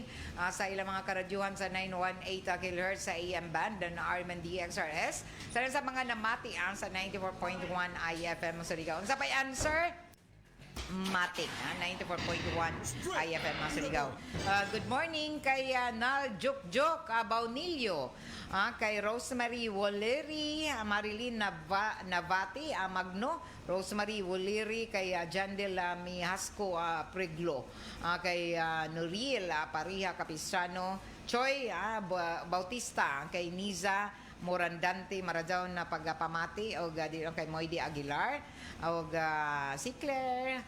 sa ilang mga karadyuhan sa 918 kHz sa AM band ng Arman DXRS. Sa mga namati sa 94.1 IFM Surigao. Unsa pay answer? Matik, 94.1 IFM Surigao. Good morning kay Nal Jok Baunilio, kay Rosemary Woleri, Marilyn Navati, Magno, Rosemary Woleri, kay Jandel Mihasco Preglo, kay Nuriel Pariha Capistrano, Choi Bautista, kay Niza Morandante Marajaw na pagpamati o kay Moidy Aguilar o si Claire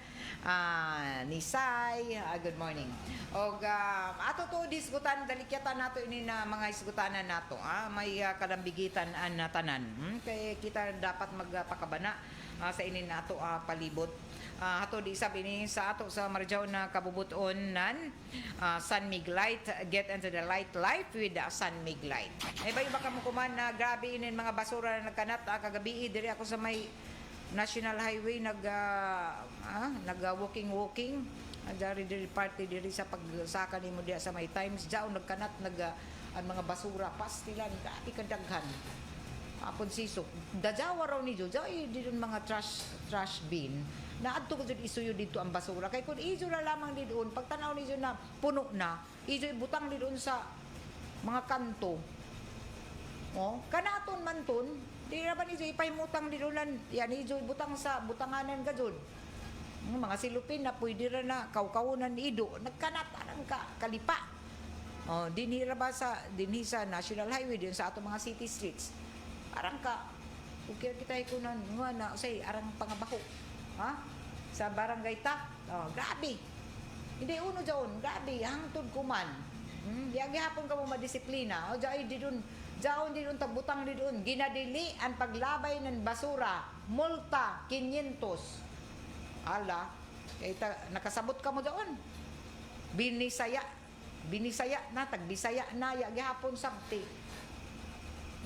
Nisay, good morning. O ato to diskutan dalikyatan nato ini na mga isgutanan nato may kalambigitan na tanan kay kita dapat magpakabana sa ini nato palibot. Hato di sabi ni sa ato sa Marjaw na kabubuton nan San Mig Light, get into the light life with San Mig Light. Iba-iba ka mo kuman na grabe inin mga basura na nagkanat kagabi diri ako sa may National Highway nag walking dari diri party diri sa pagsaka nimo diya sa may Times jaw nagkanat ang mga basura pastilan grabe kadaghan. Apon sisok dajawa raw ni Jojo didon mga trash bin na adto ko jud isuyo dito ang basura kay kun ijo na lamang didon pagtanaw ni na puno na ijo butang didon sa mga kanto kanaton man ton di ra ba ijo ipahimutang didonan yan ijo butang sa butanganan gajud mga silupin na pwede ra na kawkawunan ido nagkanat anang kalipa dinhi ra ba sa dinhi sa National Highway din sa ato mga city streets arang ka ukir kita ikunan nga na say arang pangabaho sa barangay ta grabe hindi uno jaon grabe hangtod kuman di hapon ka mo madisiplina jay didun jaon didun tagbutang didun ginadili ang paglabay ng basura multa 500 ala kay nakasabot ka mo jaon binisaya na tagbisaya na gihapon sabti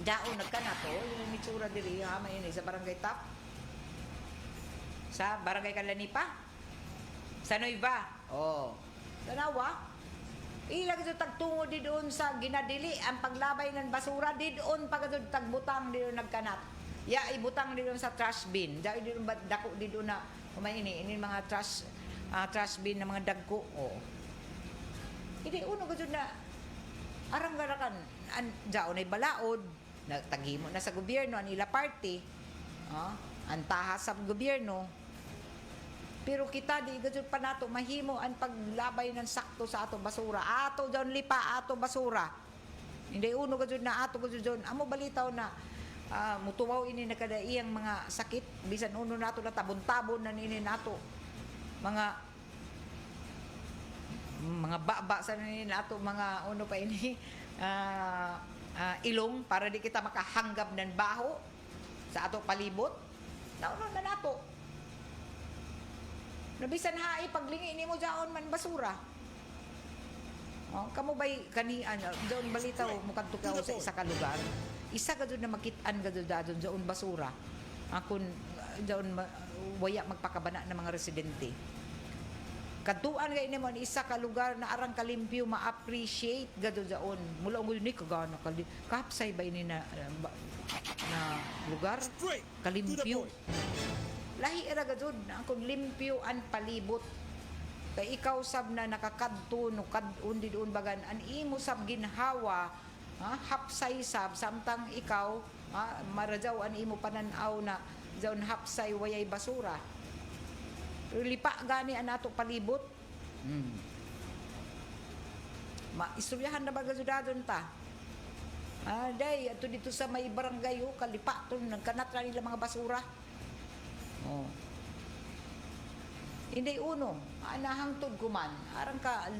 Daon nagkanato, yung mitsura diri ha ini sa barangay Tap. Sa barangay Kalanipa. Sa Nueva. Oh. Tanawa. Ilag ito tagtungo di doon sa ginadili ang paglabay ng basura di doon pagkatod tagbutang di doon nagkanat. Ya ibutang di doon sa trash bin. Dahil di doon dako di doon na ini mga trash bin na mga dagko. Oh. Hindi uno gud na arang garakan an jaon ay balaod nagtagimo na sa gobyerno ang ila party. Ang tahas sa gobyerno. Pero kita di gud pa nato mahimo ang paglabay ng sakto sa ato basura. Ato daw lipa ato basura. Hindi uno gud na ato gud doon. Amo balitaw na mutuwaw ini nakadaiyang mga sakit bisan uno nato na tabon-tabon na nini nato. Mga baba sa nini nato mga uno pa ini ilong para di kita makahanggap ng baho sa ato palibot. Nauno na nato. Nabisan hai paglingi nimo jaon man basura. Kamo bay kanian jaon balitaw mo kadto ka sa isa ka lugar. Isa gadud na makit-an gadud dadon jaon basura. Akon jaon waya magpakabana ng mga residente. Kadtuan kay nimo isa ka lugar na arang kalimpyo ma-appreciate gadud jaon. Mula ungod ni kagana kapsay bay ni na lugar kalimpyo. Lahi era gajud na kung limpyo an palibot kay ikaw sab na nakakadto no kadun di doon bagan an imo sab ginhawa hapsay sab samtang ikaw marajaw an imo pananaw na jawn hapsay wayay basura lipa gani an ato palibot maistoryahan na ba gajudadon ta day ato dito sa may barangay kalipa to nagkanat ra nila mga basura. Hindi uno, anahangtod ko man. Arang ka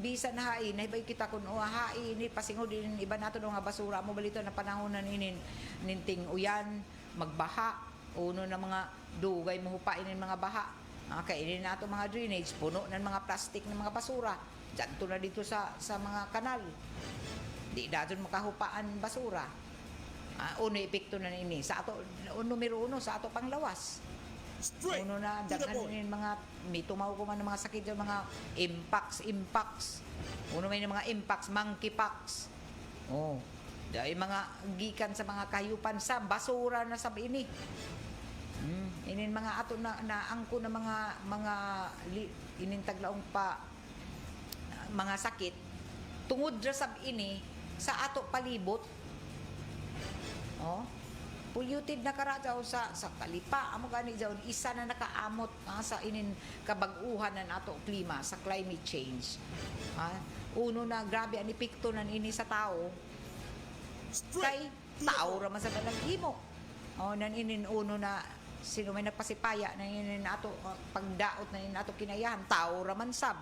bisan hain, naibay kita kun hain ni pasingod din iba nato nga basura mo balito na panahon na ninting uyan, magbaha, uno na mga dugay mo hupain ng mga baha. Kainin nato mga drainage, puno ng mga plastic ng mga basura. Diyanto na dito sa mga kanal. Di dayon makahupaan basura. Uno epekto na ini sa ato numero 1 sa ato panglawas. Uno na daghan ni mga mitumaw ko man ng mga sakit yung mga impacts. Uno may mga impacts, monkeypox. Dahil mga gikan sa mga kahayupan sa basura na sab ini. Inin mga ato na angko na mga inintaglaong pa mga sakit tungod ra sab ini sa ato palibot. Polluted na karajaw sa kalipa amo gani jaw isa na nakaamot sa inin kabag-uhan ng ato klima sa climate change. Uno na grabe ang epekto nan ini sa tao. Kay tao ra man sa himo. Nan inin uno na sino may nagpasipaya na inin ato pagdaot na inin ato kinayahan tao ra man sab.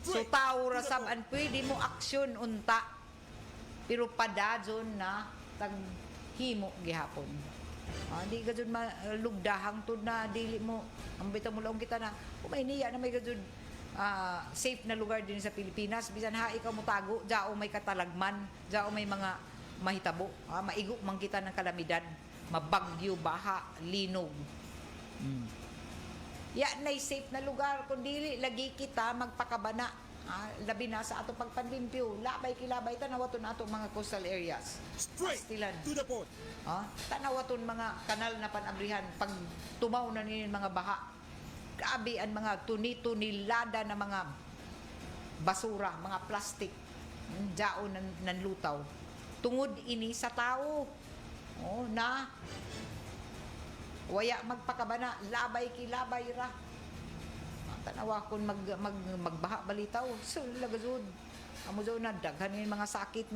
So tao ra sab an pwede mo aksyon unta pero padadyon na himo gihapon. Di gajud malugdahang tud na dili mo ang bitaw mo laong kita na may niya na may gajud safe na lugar din sa Pilipinas bisan ikaw mo tago jao may katalagman jao may mga mahitabo maigo man kita ng kalamidad mabagyo baha linog nay safe na lugar kun dili lagi kita magpakabana labi na sa ato pagpanlimpyo labay kilabay tanawaton ato mga coastal areas Pastilan to the point. tanawaton mga kanal na panabrihan pag tumaw na ninin mga baha grabe ang mga tuni-tunilada na mga basura mga plastic jaon ng lutaw tungod ini sa tao na waya magpakabana labay kilabay ra tanawa kun magbaha balitaw so lagazud amo daw na daghan yung mga sakit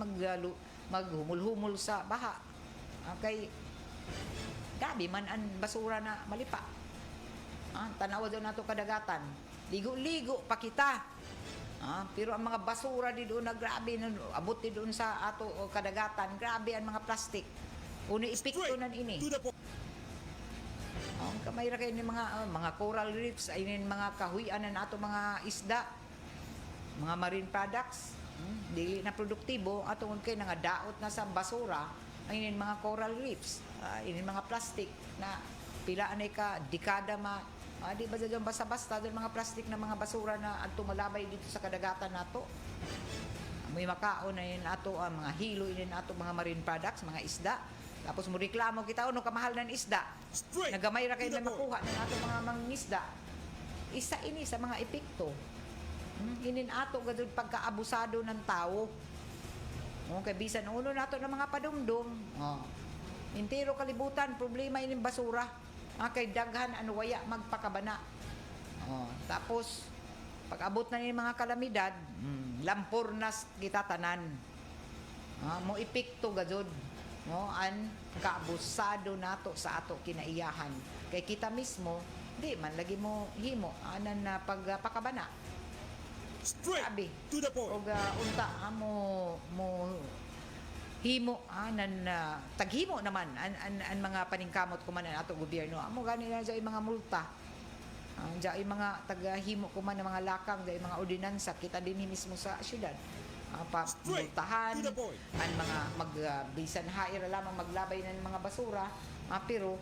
maghumul-humul sa baha kay gabi man ang basura na malipa tanawa daw nato kadagatan ligo-ligo pa kita pero ang mga basura di doon na grabe abot di doon sa ato kadagatan grabe ang mga plastic uno epekto nan ini kamay ra kay ni mga coral reefs ay mga kahuyan na ato mga isda mga marine products Dili na produktibo at tungod kay nga daot na sa basura ang inin mga coral reefs, inin mga plastic na pila anay ka dekada di ba dyan basta-basta dyan mga plastic na mga basura na at tumalabay dito sa kadagatan nato. May makaon na yun ato ang mga hilo inin ato mga marine products, mga isda. Tapos mo reklamo kita no kamahal ng isda. Nagamay ra kayo na makuha ng ato mga mangingisda. Isa ini sa mga epekto. Inin ato gadud pagkaabusado ng tao. Okay, bisan uno nato ng mga padumdum. Intero kalibutan problema inin basura. Kay daghan ano waya magpakabana. Tapos pag abot na ni mga kalamidad, lampor nas kita tanan. Mo epekto gadud. An kaabusado nato sa ato kinaiyahan. Kay kita mismo di man lagi mo himo anan na pagpakabana. Sabi, unta mo himo anan taghimo naman an mga paningkamot kumanan ato gobyerno. Amo gani na sa mga multa. Diyan mga tagahimo kuman ng mga lakang, diyan mga ordinansa kita din mismo sa syudad. Multahan ang mga magbisan hair lamang maglabay ng mga basura, pero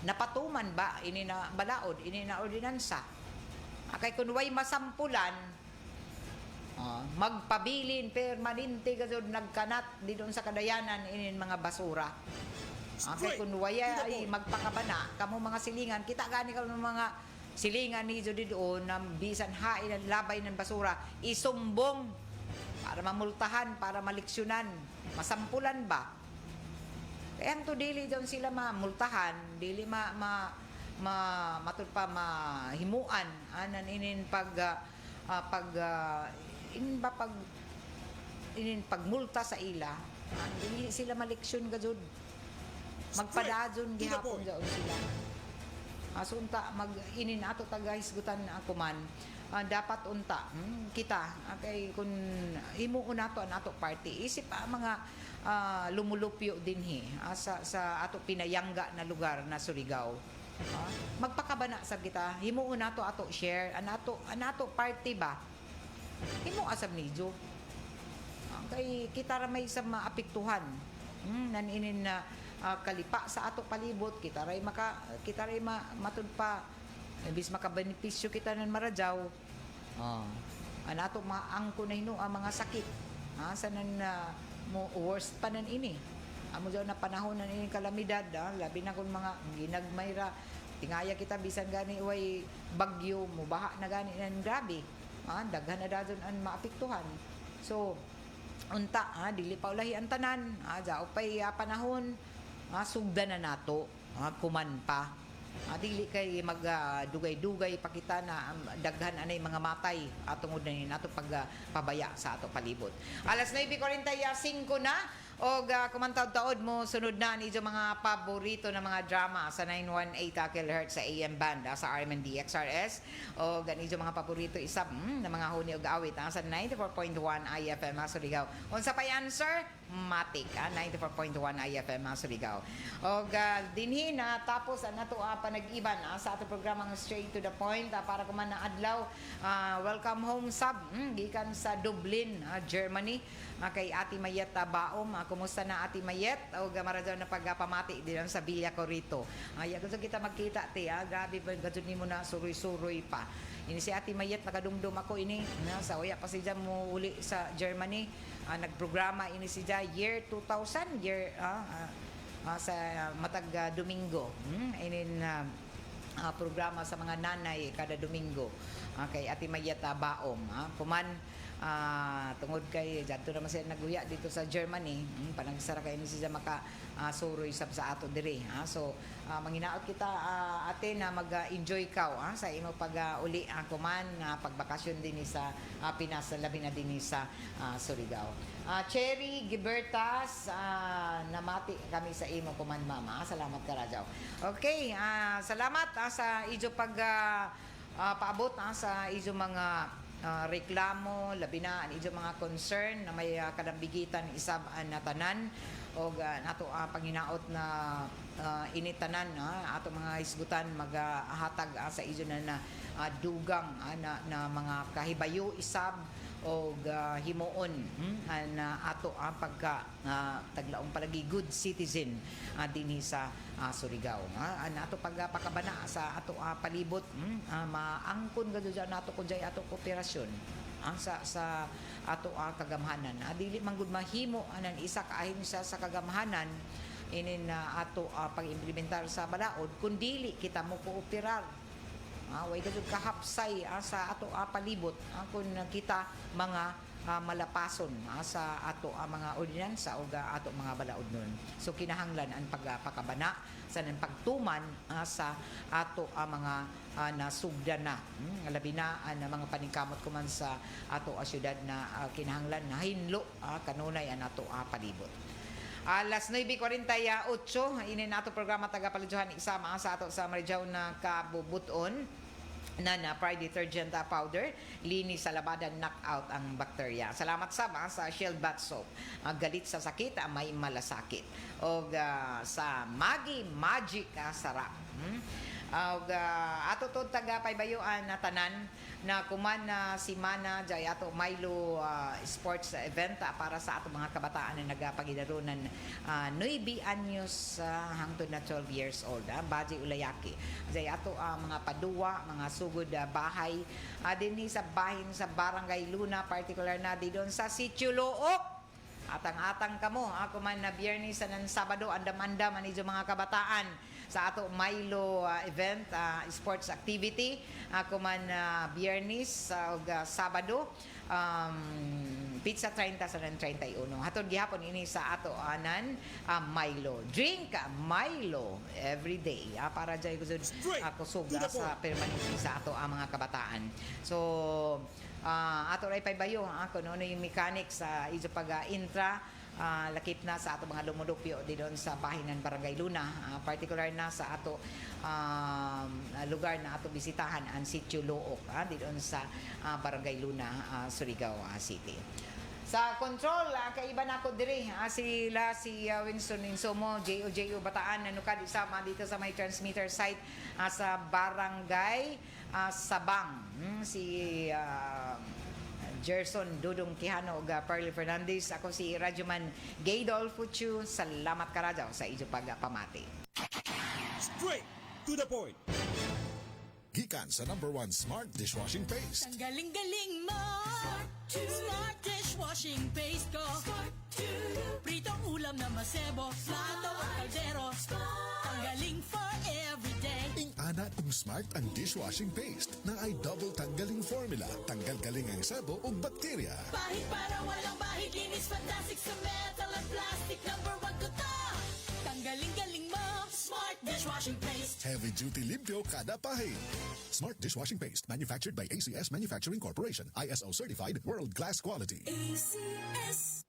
napatuman ba ini na balaod ini na ordinansa. Kay kun way masampulan magpabilin permanente gazod nagkanat di doon sa kadayanan inin mga basura. Kay kun way ay magpakabana kamo mga silingan kita gani kamo mga silingan ni Jodi doon na bisan hain ang labay ng basura isumbong para mamultahan, para maliksyonan, masampulan ba? Kaya ang to dili doon sila mamultahan, dili matud pa mahimuan anan inin pagmulta sa ila. Dili sila maliksyon gajud. Magpadadyon gihapon daw sila. Asunta mag-inin ato tagahisgutan ako man dapat unta kita kay kun himuon nato an ato party isip mga lumulupyo dinhi sa ato pinayangga na lugar na Surigao. Magpakabana sa kita himuon nato ato share an ato party ba himo asab nidyo kay kita ra may sa maapektuhan naninin na kalipa sa ato palibot kita ray matud pa bis makabenepisyo kita nan maradyaw an ato maangko na hino ang mga sakit sanan mo worst pa nan ini amo daw na panahon nan ini kalamidad labi na kun mga ginagmayra tingaya kita bisan gani way bagyo mo baha na gani nan grabe daghan na dadon an maapektuhan so unta dili pa ulahi ang tanan dao pay panahon sugda na nato kuman pa dili kay magdugay-dugay pakita na daghan anay mga matay tungod na ni nato pagpabaya sa ato palibot. Alas 9:45 na og kumantawd-taod mo sunod na ni mga paborito na mga drama sa 918 kHz sa AM band sa RMND XRS o ganito mga paborito isab na mga huni og awit sa 94.1 IFM Surigao. Unsa pa answer? Matik 94.1 IFM Surigao. Og dinhi na tapos nato panag-iban sa ato programang Straight to the Point para kuman na adlaw welcome home sub gikan sa Dublin, Germany kay Ati Mayet Baom. Kumusta na Ati Mayet? O gamara na pagpamati din sa Villa Corito. Gusto kita magkita te grabe ba gadud nimo na suroy-suroy pa. Ini si Ati Mayet nakadumdum ako ini sa uya pa si mo uli sa Germany. Nagprograma ini si year 2000 year sa matag Domingo. Inin programa sa mga nanay kada Domingo. Kay Ati Mayet Baom. Kuman tungod kay dito naman siya naguya dito sa Germany panagsara kay ni siya maka suroy sa ato dire so manginaot kita ate na mag-enjoy ka sa imo pag uli kuman pagbakasyon din sa Pinas labi na din sa Surigao. Cherry Gibertas namati kami sa imo kuman mama. Salamat ka Rajaw. Okay, salamat sa ijo pag paabot sa ijo mga reklamo, labi na ang inyong mga concern na may kadambigitan isab na tanan o nato panginaot na initanan ato mga isgutan maghatag sa inyong na dugang na mga kahibayo isab o himuon na ato ang pagka taglaong palagi good citizen dinhi sa Surigao. Nato pagpakabana sa ato palibot, maangkon gado dyan nato kun jay ato kooperasyon sa ato kagamhanan. Dili man gud mahimo anan isa ka ahensya sa kagamhanan inin ato pag-implementar sa balaod kun dili kita mo kooperar. Way gud kahapsay sa ato palibot kun kita mga malapason sa ato mga ordinansa o ato mga balaod nun. So kinahanglan ang pagpakabana sa nang pagtuman sa ato mga nasugdan na labi na ang mga paningkamot kuman sa ato syudad na kinahanglan na hinlo kanunay ang ato palibot. Alas 9:48 ini nato programa tagapaludyohan isama sa ato sa Marijaw na kabubuton na Pride detergent powder, linis sa labadan, knockout ang bakterya. Salamat sa Shield Bath Soap. Galit sa sakit, may malasakit. O sa Maggi Magic sarap. Ato to taga paybayuan na tanan na kuman si Mana jay ato Milo sports event para sa ato mga kabataan na nagapagidarunan 9 anyos hangtod na 12 years old. Baji Ulayaki jay ato mga paduwa, mga sugod bahay dinhi sa bahin sa Barangay Luna, particular na di doon sa Sitio Look. Atang-atang kamo ako man na Biyernes sa nan Sabado andam-andam ani mga kabataan sa ato Milo event sports activity ako man Biyernes Sabado pizza 30 sa nan 31 hatod gihapon ini sa ato anan Milo drink Milo every day para jay gusud ako suga sa permanente sa ato mga kabataan. So ato ray paybayo ako no yung mechanics sa iso pag intra lakip na sa ato mga lumudupyo di doon sa bahinan Barangay Luna, particular na sa ato lugar na ato bisitahan ang Sitio Look di doon sa Barangay Luna, Surigao City. Sa control, kaiba na ako diri. Si Winston Insomo, JO Bataan, nanukad isama dito sa may transmitter site sa Barangay Sabang. Si Gerson Dudong Quijano o Perly Fernandez. Ako si Radyoman Gaydol Fuchu. Salamat karadyaw sa ijo pagpamati. Straight to the point. Gikan sa #1 Smart Dishwashing Paste. Ang galing-galing mo. Smart dishwashing paste ko. Pritong ulam na masebo. Plato o kaldero. Ang galing for everyday. Ingana ang Smart ang dishwashing paste na ay double tanggaling formula. Tanggal galing ang sebo o bakterya. Bahid para walang bahid. Linis fantastic sa metal at plastic. #1 ko to. Tanggaling-galing mo. Smart dishwashing paste. Heavy duty limpyo kada pahid. Smart Dishwashing Paste, manufactured by ACS Manufacturing Corporation, ISO certified, world class quality. ACS.